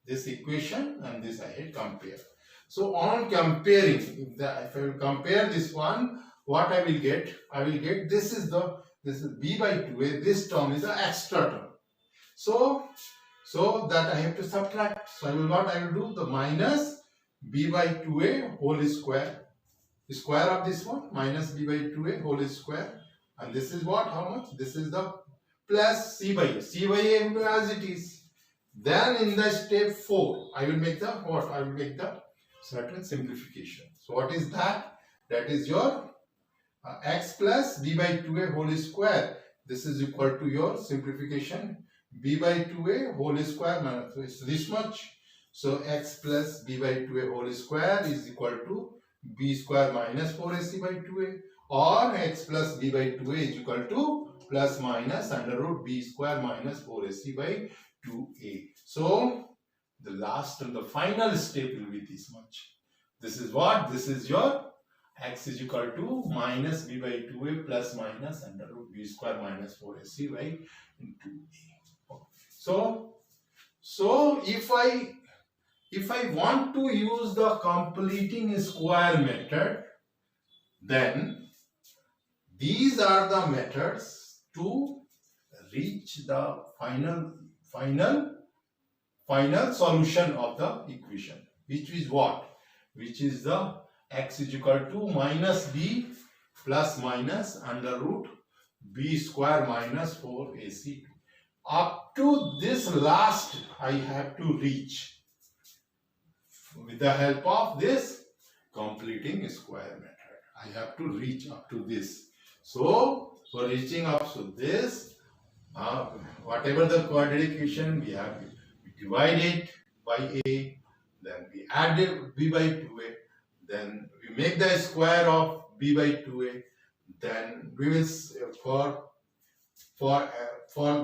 This equation and this I had compared. So on comparing, if I will compare this one, what I will get? I will get this is b by 2a. This term is the extra term. So that I have to subtract. So I will do the minus b by 2a whole square. The square of this one minus b by 2a whole square. And this is what? How much? This is the plus c by a. C by a as it is. Then in the step 4, I will make the what? I will make the certain simplification. So what is that? That is your x plus b by 2a whole square. This is equal to your simplification b by 2a whole square minus, so it's this much. So x plus b by 2a whole square is equal to b square minus 4ac by 2a, or x plus b by 2a is equal to plus minus under root b square minus 4ac by 2a. So the last and the final step will be this much. This is what? This is your x is equal to minus b by 2a plus minus under root b square minus 4ac by 2a. So if I want to use the completing square method, then these are the methods to reach the final solution of the equation, which is what? Which is the x is equal to minus b plus minus under root b square minus 4ac. Up to this last I have to reach with the help of this completing square method. I have to reach up to this. So for reaching up to this, whatever the quadratic equation we have divide it by a, then we add it b by 2a, then we make the square of b by 2a, then we will for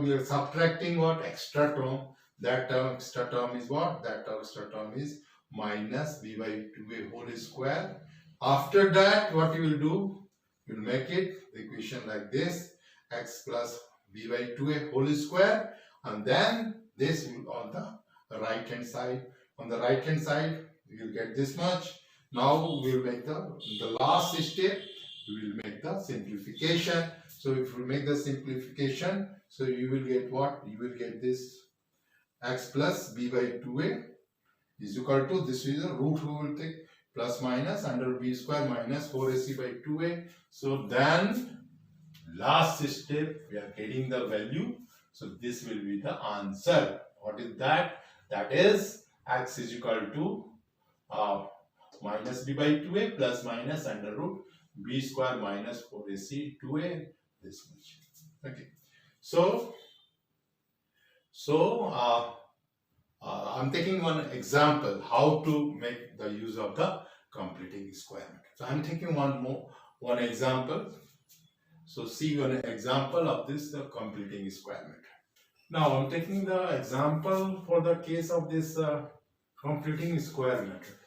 we are subtracting what extra term. That term extra term is what? That extra term is minus b by 2a whole square. After that, what you will do? You will make it the equation like this: x plus b by 2a whole square, and then this will on the right hand side. On the right hand side, you will get this much. Now we will make the last step. We will make the simplification. So if we make the simplification, so you will get what? You will get this x plus b by 2a is equal to, this is a root, we will take plus minus under b square minus 4ac by 2a. So then last step we are getting the value. So this will be the answer. What is that? That is x is equal to minus b by 2a plus minus under root b square minus 4ac 2a, this much. Okay. So I'm taking one example how to make the use of the completing square method. So I'm taking one example. So see one example of this completing square method. Now I'm taking the example for the case of this completing square method.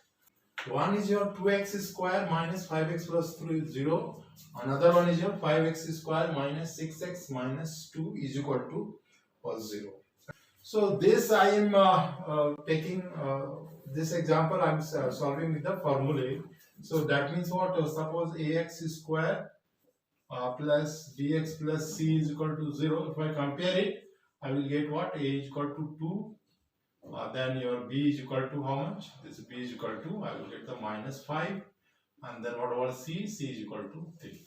One is your 2x square minus 5x plus 3 is 0. Another one is your 5x square minus 6x minus 2 is equal to 0. So this I am taking this example I am solving with the formula. So that means what? Suppose ax square plus bx plus c is equal to 0. If I compare it, I will get what? A is equal to 2. Then your b is equal to how much? This b is equal to, I will get the minus 5. And then what about c? C is equal to 3.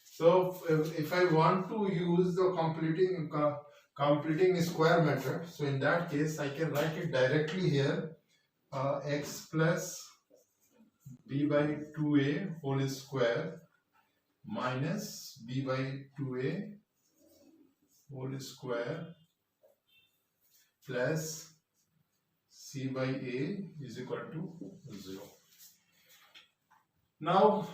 So if I want to use the completing square method, so in that case I can write it directly here. X plus b by 2a whole square minus b by 2a whole square plus c by a is equal to 0. Now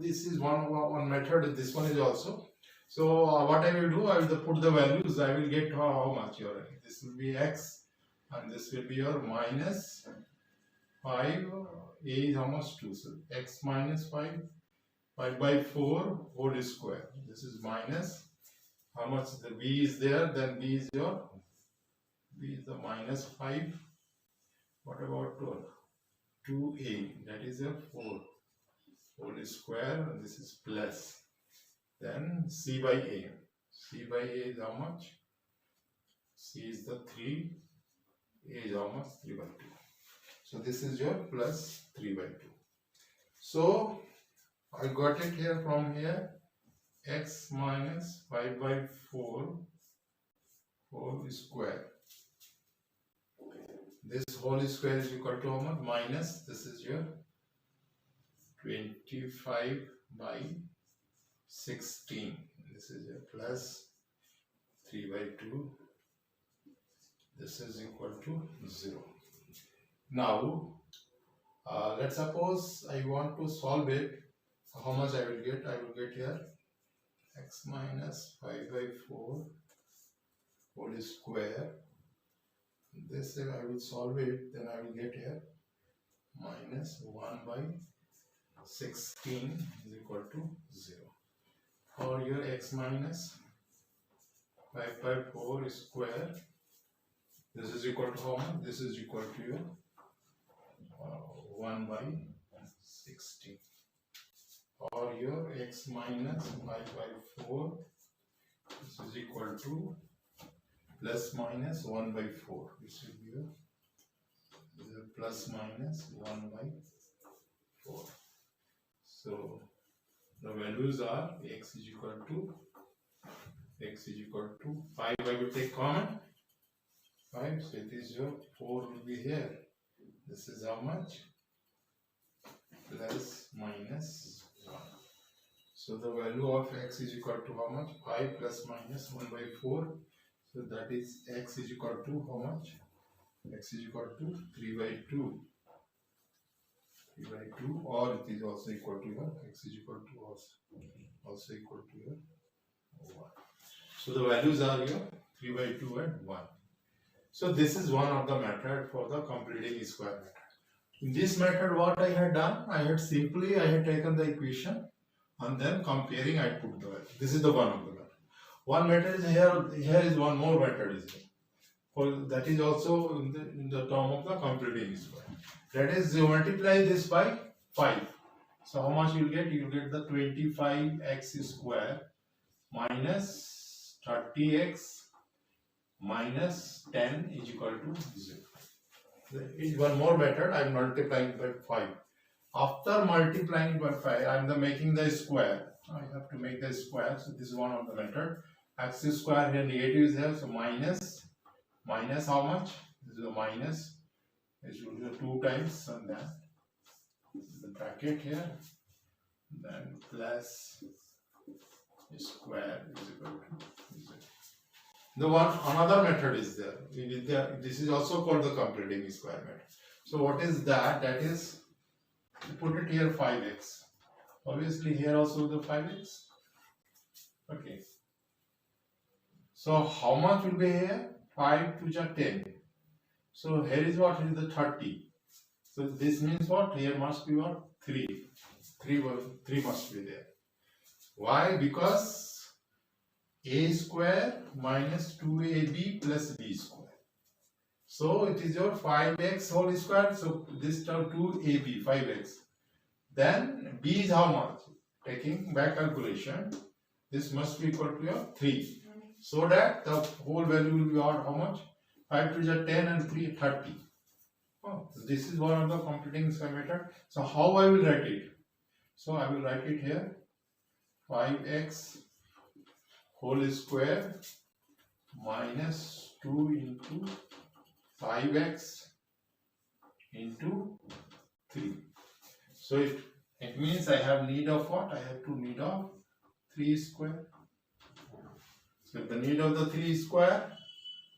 this is one method, this one is also. So what I will do, I will put the values, I will get how much your, this will be x and this will be your minus 5, a is how much? 2, so x minus 5 by 4 whole square, this is minus how much, the b is there, then b is your, b is the minus 5, what about 2a, that is a 4 whole square, and this is plus, then c by a, c by a is how much, c is the 3, a is how much, 3 by 2, so this is your plus 3 by 2. So I got it here from here, x minus 5 by 4 whole square. This whole square is equal to how much? Minus, this is your 25 by 16. This is your plus 3 by 2. This is equal to 0. Now, let's suppose I want to solve it. How much I will get? I will get here x minus 5 by 4 whole square. This I will solve it, then I will get here minus 1 by 16 is equal to 0. For your x minus 5 by 4 square, this is equal to how much? This is equal to your 1 by 16. Or your x minus 5 by 4, this is equal to plus minus 1 by 4. This will be a plus minus 1 by 4. So the values are x is equal to 5. I will take common 5. So it is your 4 will be here. This is how much? Plus minus 1. So the value of x is equal to how much? 5 plus minus 1 by 4. So that is x is equal to how much? X is equal to 3 by 2. 3 by 2, or it is also equal to your x is equal to also equal to your 1. So the values are your 3 by 2 and 1. So this is one of the method for the completing square method. In this method, what I had done, I had taken the equation and then comparing, I put the value. This is the one of the method. One method is here. Here is one more method is here. That is also in the term of the completing square. That is, you multiply this by 5. So how much you will get? You will get the 25x square minus 30x minus 10 is equal to 0. There is one more method. I am multiplying by 5. After multiplying by 5, I am making the square. I have to make the square. So this is one of the method. X square here negative is here. So minus how much? This is a minus. It should be 2 times and then the bracket here. Then plus square is equal to 0. The another method is there. This is also called the completing square method. So what is that? That is, put it here 5x. Obviously here also the 5x. Okay. So how much will be here? 5 to the 10. So here is what is the 30. So this means what? Here must be what? 3. 3 must be there. Why? Because a square minus 2ab plus b square. So it is your 5x whole square. So this term 2ab, 5x. Then b is how much? Taking back calculation, this must be equal to your 3. So that the whole value will be how much? 5 to the 10 and 3, 30. Oh, this is one of the completing square method. So how I will write it? So I will write it here. 5x whole square minus 2 into 5x into 3. So it means I have need of what? I have to need of 3 square. So the need of the 3 square,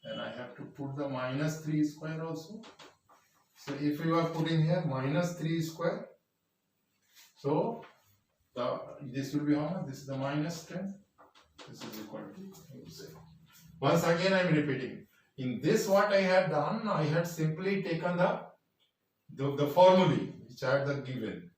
then I have to put the minus 3 square also. So if you are putting here minus 3 square, so this will be how much? This is the minus 10. This is equal to 0. Once again I am repeating. In this what I had done, I had simply taken the formulae which I had given.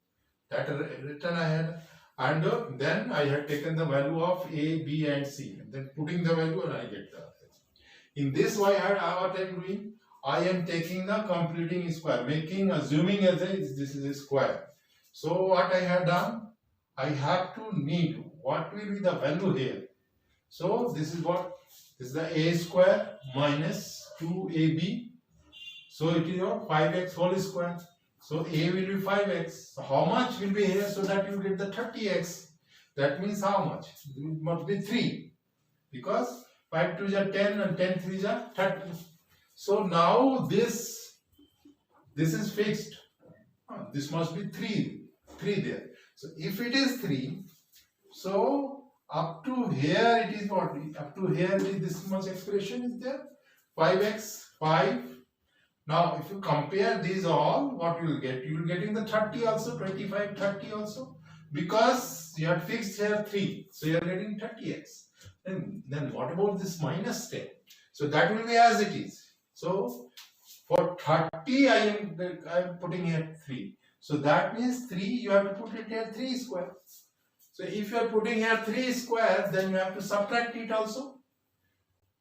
That written I had, and then I had taken the value of A, B and C. And then putting the value and I get the. In this what I am doing, I am taking the completing square, assuming as this is a square. So what I have done, I have to need what will be the value here. So this is what? This is the a square minus 2ab. So it is your 5x whole square. So a will be 5x. So how much will be here so that you get the 30x? That means how much? It must be 3. Because 5 2 is 10 and 10 3 is 30. So now this is fixed. This must be 3 there. So if it is 3, so up to here it is what? Up to here it is this much expression is there. 5x, 5. Now if you compare these all, what you will get? You will get in the 30 also, 25, 30 also. Because you have fixed here 3. So you are getting 30x. Then what about this minus 10? So that will be as it is. So for 30 I am putting here 3. So that means 3 you have to put it here 3 square. So if you are putting here 3 square, then you have to subtract it also.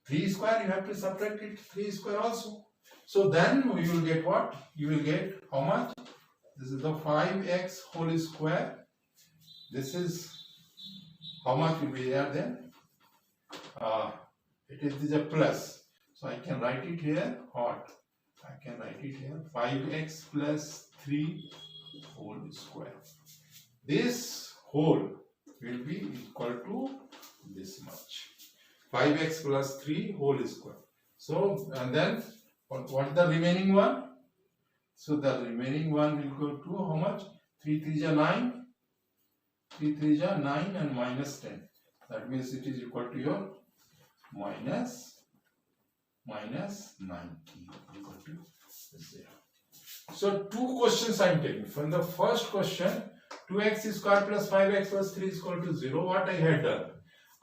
3 square you have to subtract it 3 square also. So then you will get what? You will get how much? This is the 5x whole square. This is how much will be there then? It is a plus. So I can write it here what? I can write it here 5x plus 3 whole square. This whole will be equal to this much. 5x plus 3 whole square. So and then what is the remaining one? So the remaining one will go to how much? 3 3 is 9. 3 3 is 9 and minus 10. That means it is equal to your minus minus 90 equal to 0. So two questions I am taking. From the first question, 2x square plus 5x plus 3 is equal to 0. What I had done?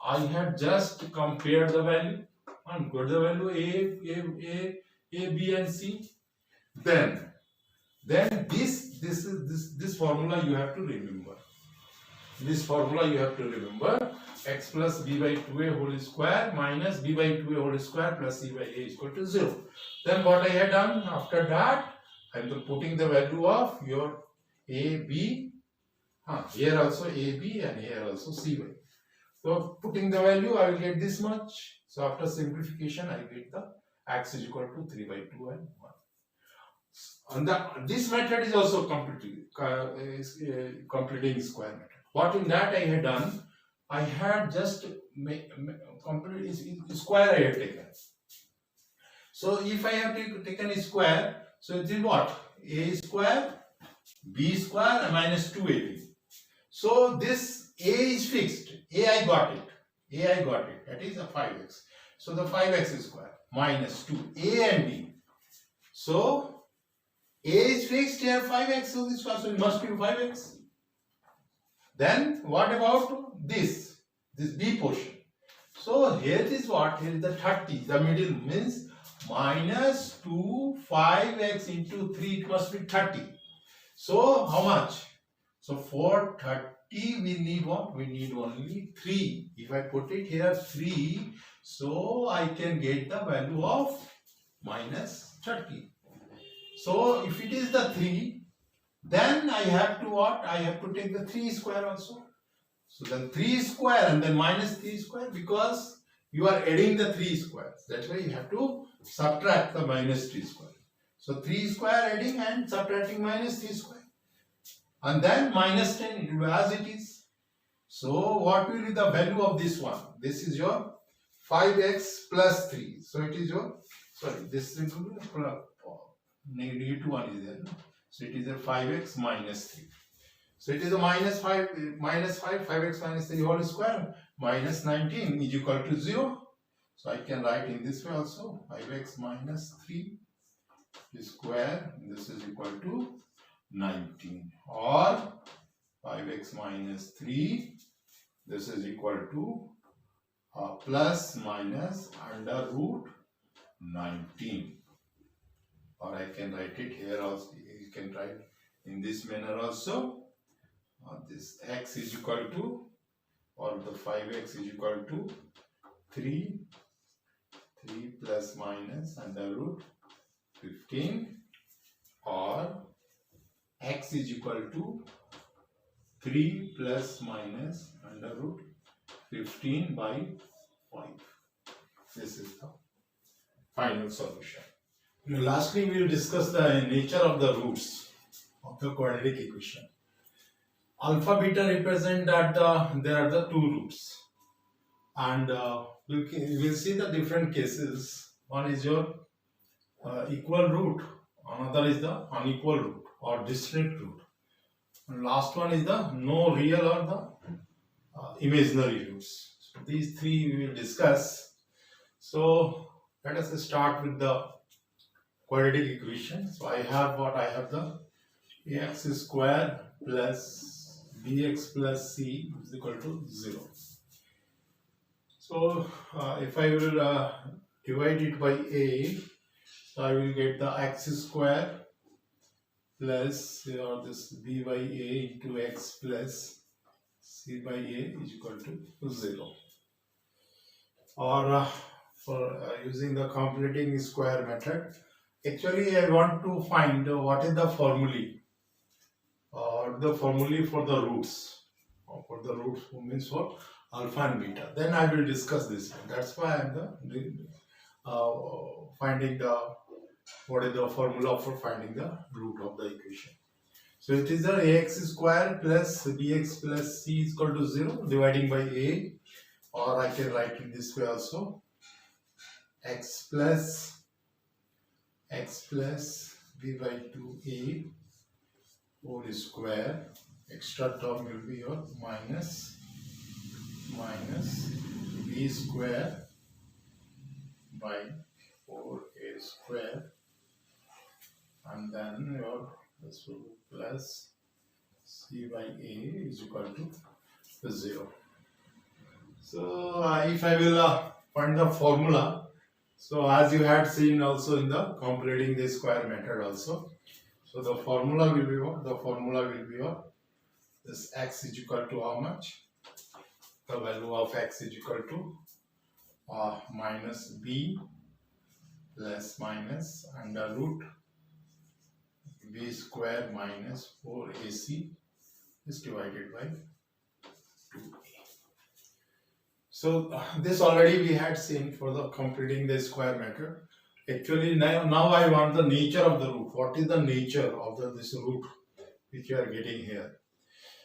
I had just compared the value and got the value A, B and C. Then this formula you have to remember. This formula you have to remember. X plus b by 2a whole square minus b by 2a whole square plus c by a is equal to 0. Then what I had done after that, I am putting the value of your a, b, here also a, b and here also c by. So putting the value, I will get this much. So after simplification, I get the x is equal to 3 by 2 and 1. And this method is also completing square method. What in that I had done, I had just complete square I had taken. So if I have taken a square, so it is what? A square, b square and minus 2ab. So this a is fixed. A I got it. That is a 5x. So the 5x square minus 2. A and b. So a is fixed here 5x. So this one, so it must be 5x. Then what about this b portion? So here is what? Here is the 30. The middle means minus 2 5x into 3. It must be 30. So how much? So for 30 we need what? We need only 3. If I put it here 3, so I can get the value of minus 30. So if it is the 3, then I have to what? I have to take the 3 square also. So then 3 square and then minus 3 square, because you are adding the 3 squares. That's why you have to subtract the minus 3 square. So 3 square adding and subtracting minus 3 square. And then minus 10 it will be as it is. So what will be the value of this one? This is your 5x plus 3. So it is your, sorry, this is negative 1 is there. No? So it is a 5x minus 3. So it is a minus 5, 5x minus 3 whole square, minus 19 is equal to 0. So I can write in this way also, 5x minus 3 square, this is equal to 19, or 5x minus 3, this is equal to plus minus under root 19. Or I can write it here also, you can write in this manner also. This x is equal to, or the 5x is equal to 3 plus minus under root 15, or x is equal to 3 plus minus under root 15 by 5. This is the final solution. Now, lastly, we will discuss the nature of the roots of the quadratic equation. Alpha beta represent that there are the two roots, and we will see the different cases. One is your equal root, another is the unequal root or distinct root, and last one is the no real or the imaginary roots. So these three we will discuss. So let us start with the quadratic equation. So I have the ax square plus bx plus c is equal to 0. So if I will divide it by a, so I will get the x square plus this b by a into x plus c by a is equal to 0. Or for using the completing square method, actually I want to find what is the formulae or the formulae for the roots, or for the roots means for alpha and beta. Then I will discuss this one. That's why I am finding what is the formula for finding the root of the equation. So it is the ax square plus bx plus c is equal to 0, dividing by a, or I can write it this way also, x plus b by 2a whole square, extra term will be your minus b square by 4a square, and then your this will be plus c by a is equal to 0. So if I will find the formula, so as you had seen also in the completing the square method also, so the formula will be what? The formula will be what? This x is equal to how much? The value of x is equal to minus b plus minus under root b square minus 4ac is divided by 2a. So this already we had seen for the completing the square method. Actually now I want the nature of the root. What is the nature of this root which you are getting here?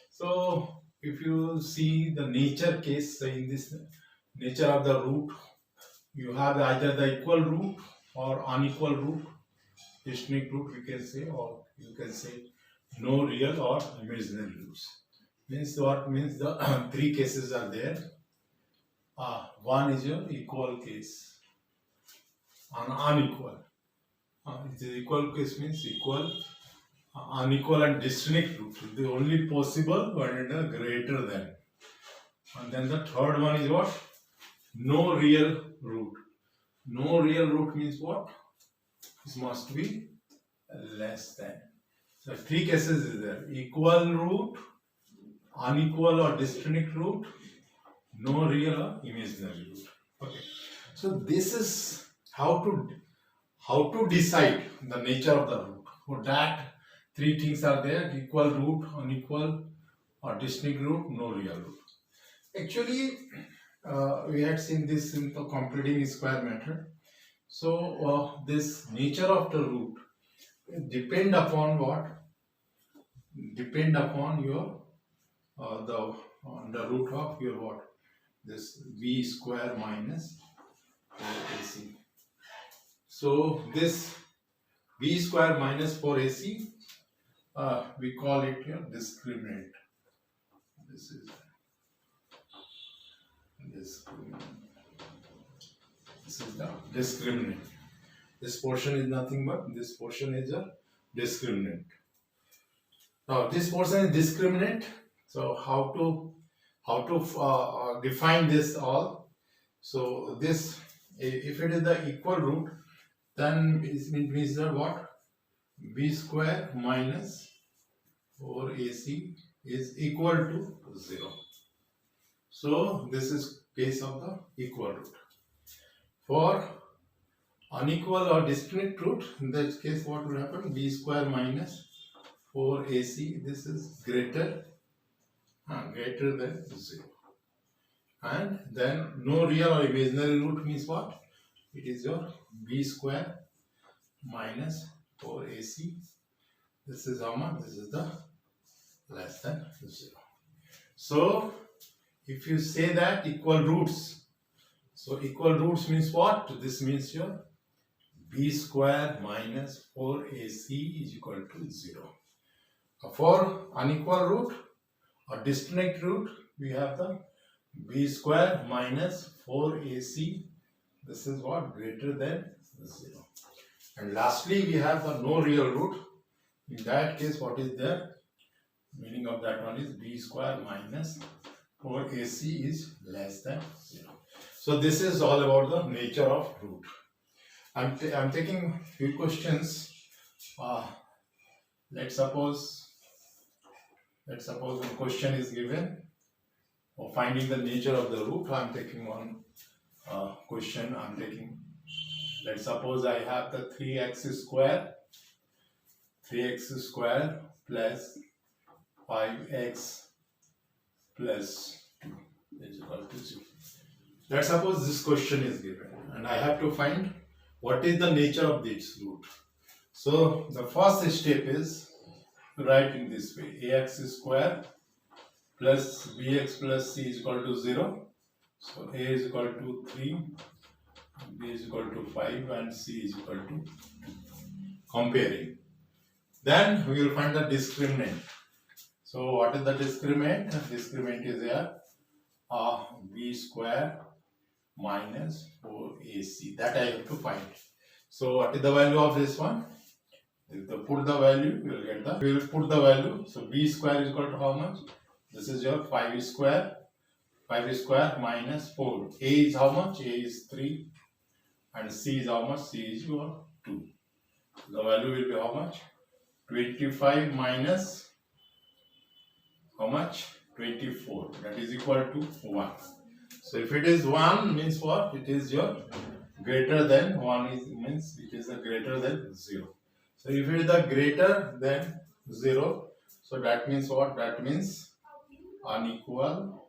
So if you see the nature case, in this nature of the root, you have either the equal root or unequal root, distinct root we can say, or you can say no real or imaginary roots. Means what? Means the three cases are there. One is your equal case, unequal. The equal case means equal, unequal and distinct root. The only possible when it is greater than. And then the third one is what? No real root. No real root means what? This must be less than. So three cases is there: equal root, unequal or distinct root, no real or imaginary root. Okay. So this is how to decide the nature of the root. For that, three things are there: equal root, unequal or distinct root, no real root. Actually, we had seen this in the completing square method. So this nature of the root depend upon what? Depend upon your the root of your what? This b square minus 4ac. So this b square minus 4ac, we call it your discriminant. This is discriminant. This is the discriminant. This portion is nothing but this portion is a discriminant. Now this portion is discriminant. So how to define this all? So this, if it is the equal root, then it means that what? B square minus 4ac is equal to 0. So this is case of the equal root. For unequal or distinct root, in that case what will happen? B square minus 4ac, this is greater than 0. And then no real or imaginary root means what? It is your b square minus 4ac. This is how much? This is the less than 0. So if you say that equal roots, so equal roots means what? This means your b square minus 4ac is equal to 0. For unequal root or distinct root, we have the b square minus 4ac. This is what? Greater than 0. And lastly, we have the no real root. In that case, what is there? Meaning of that one is b square minus 4ac is less than 0. So this is all about the nature of root. I'm taking few questions. Let's suppose one question is given for finding the nature of the root. I'm taking one question. Let's suppose I have the 3x square plus 5x plus 2 is equal to 0. Let's suppose this question is given and I have to find what is the nature of this root. So the first step is to write in this way: ax square plus bx plus c is equal to 0. So a is equal to 3, b is equal to 5 and c is equal to 2. Comparing. Then we will find the discriminant. So what is the discriminant? Discriminant is here b square minus 4ac. That I have to find. So what is the value of this one? If you put the value, you will get the, we will put the value. So b square is equal to how much? This is your 5 square. 5 square minus 4. A is how much? A is 3. And C is how much? C is your 2. The value will be how much? 25 minus how much? 24. That is equal to 1. So if it is 1 means what? It is your greater than 1 is means it is a greater than 0. So if it is the greater than 0, so that means what? That means unequal.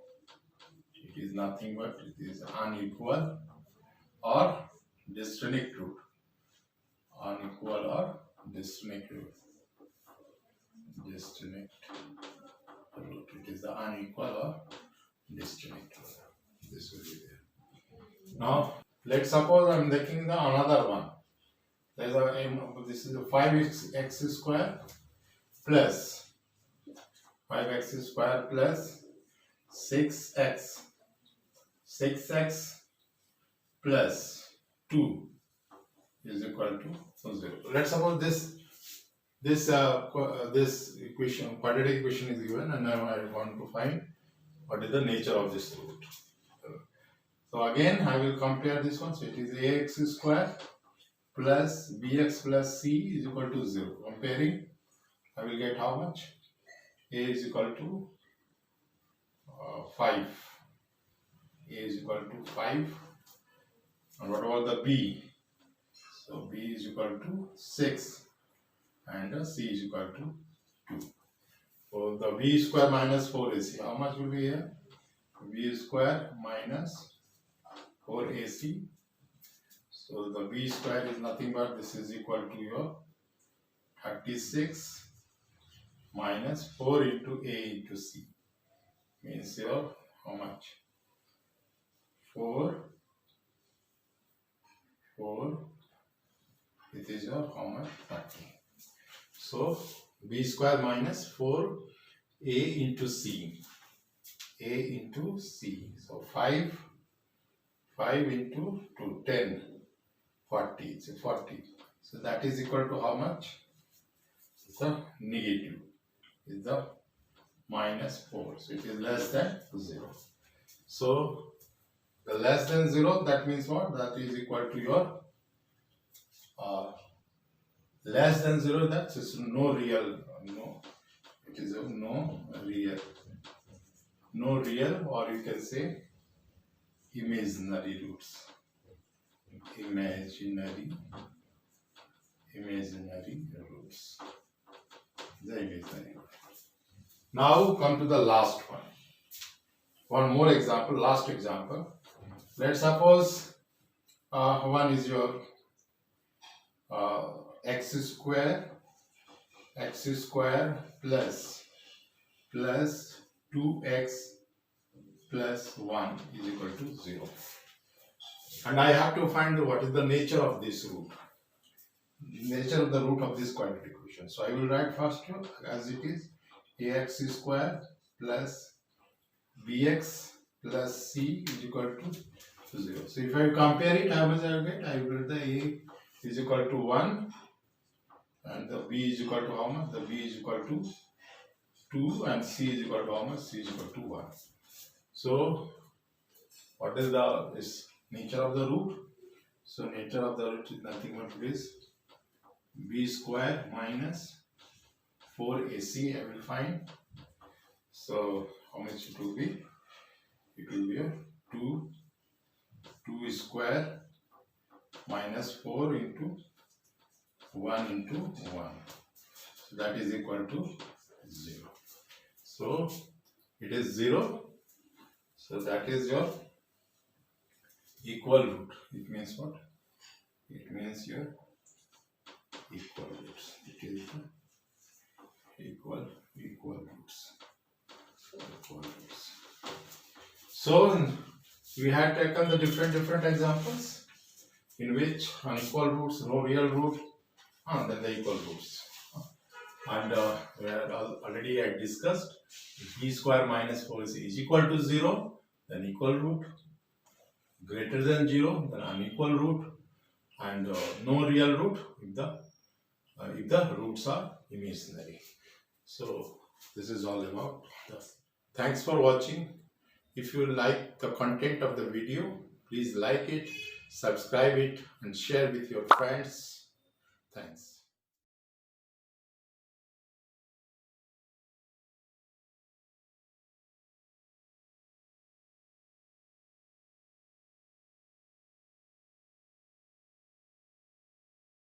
It is nothing but it is unequal or distinct root. Unequal or distinct root. Distinct root. It is the unequal or distinct root. This will be there. Now let's suppose I am taking the another one. There is a this is a 5x square plus 5x square plus 6x plus 2 is equal to 0. Let's suppose this equation, quadratic equation is given, and now I want to find what is the nature of this root. So again I will compare this one. So it is ax square plus bx plus c is equal to 0. Comparing, I will get how much? A is equal to 5. A is equal to 5. And what about the b? So b is equal to 6 and c is equal to 2. So the b square minus 4ac, how much will be here? B square minus 4ac. So the b square is nothing but this is equal to your 36 minus 4 into a into c. Means your how much? 4. It is your how much? 30. So b square minus 4 a into c. A into c. So 5 into 2, 10. 40. It's a 40. So that is equal to how much? It's a negative. It's the minus 4. So it is less than 0. So the less than 0, that means what? That is equal to your less than 0, that is no real, no, it is a no real, or you can say imaginary roots. Imaginary roots. The imaginary. Now come to the last one. One more example, last example. Let's suppose one is your x square plus 2x plus 1 is equal to 0. And I have to find what is the nature of this root. Nature of the root of this quadratic equation. So I will write first as it is ax square plus bx plus c is equal to 0. So if I compare it, how much I will get? I will get the a is equal to 1 and the b is equal to how much? The b is equal to 2 and c is equal to how much? C is equal to 1. So what is the nature of the root? So nature of the root is nothing but this b square minus 4ac I will find. So how much it will be? It will be a 2 square minus 4 into 1 into 1. So that is equal to 0. So it is 0. So that is your equal root. It means what? It means your equal roots. It is the equal roots. So we had taken the different examples in which unequal roots, no real root, and then the equal roots. And we had already I discussed b square minus 4ac is equal to 0, then equal root, greater than 0, then unequal root, and no real root if the roots are imaginary. So this is all about the. Thanks for watching. If you like the content of the video, please like it, subscribe it, and share with your friends. Thanks.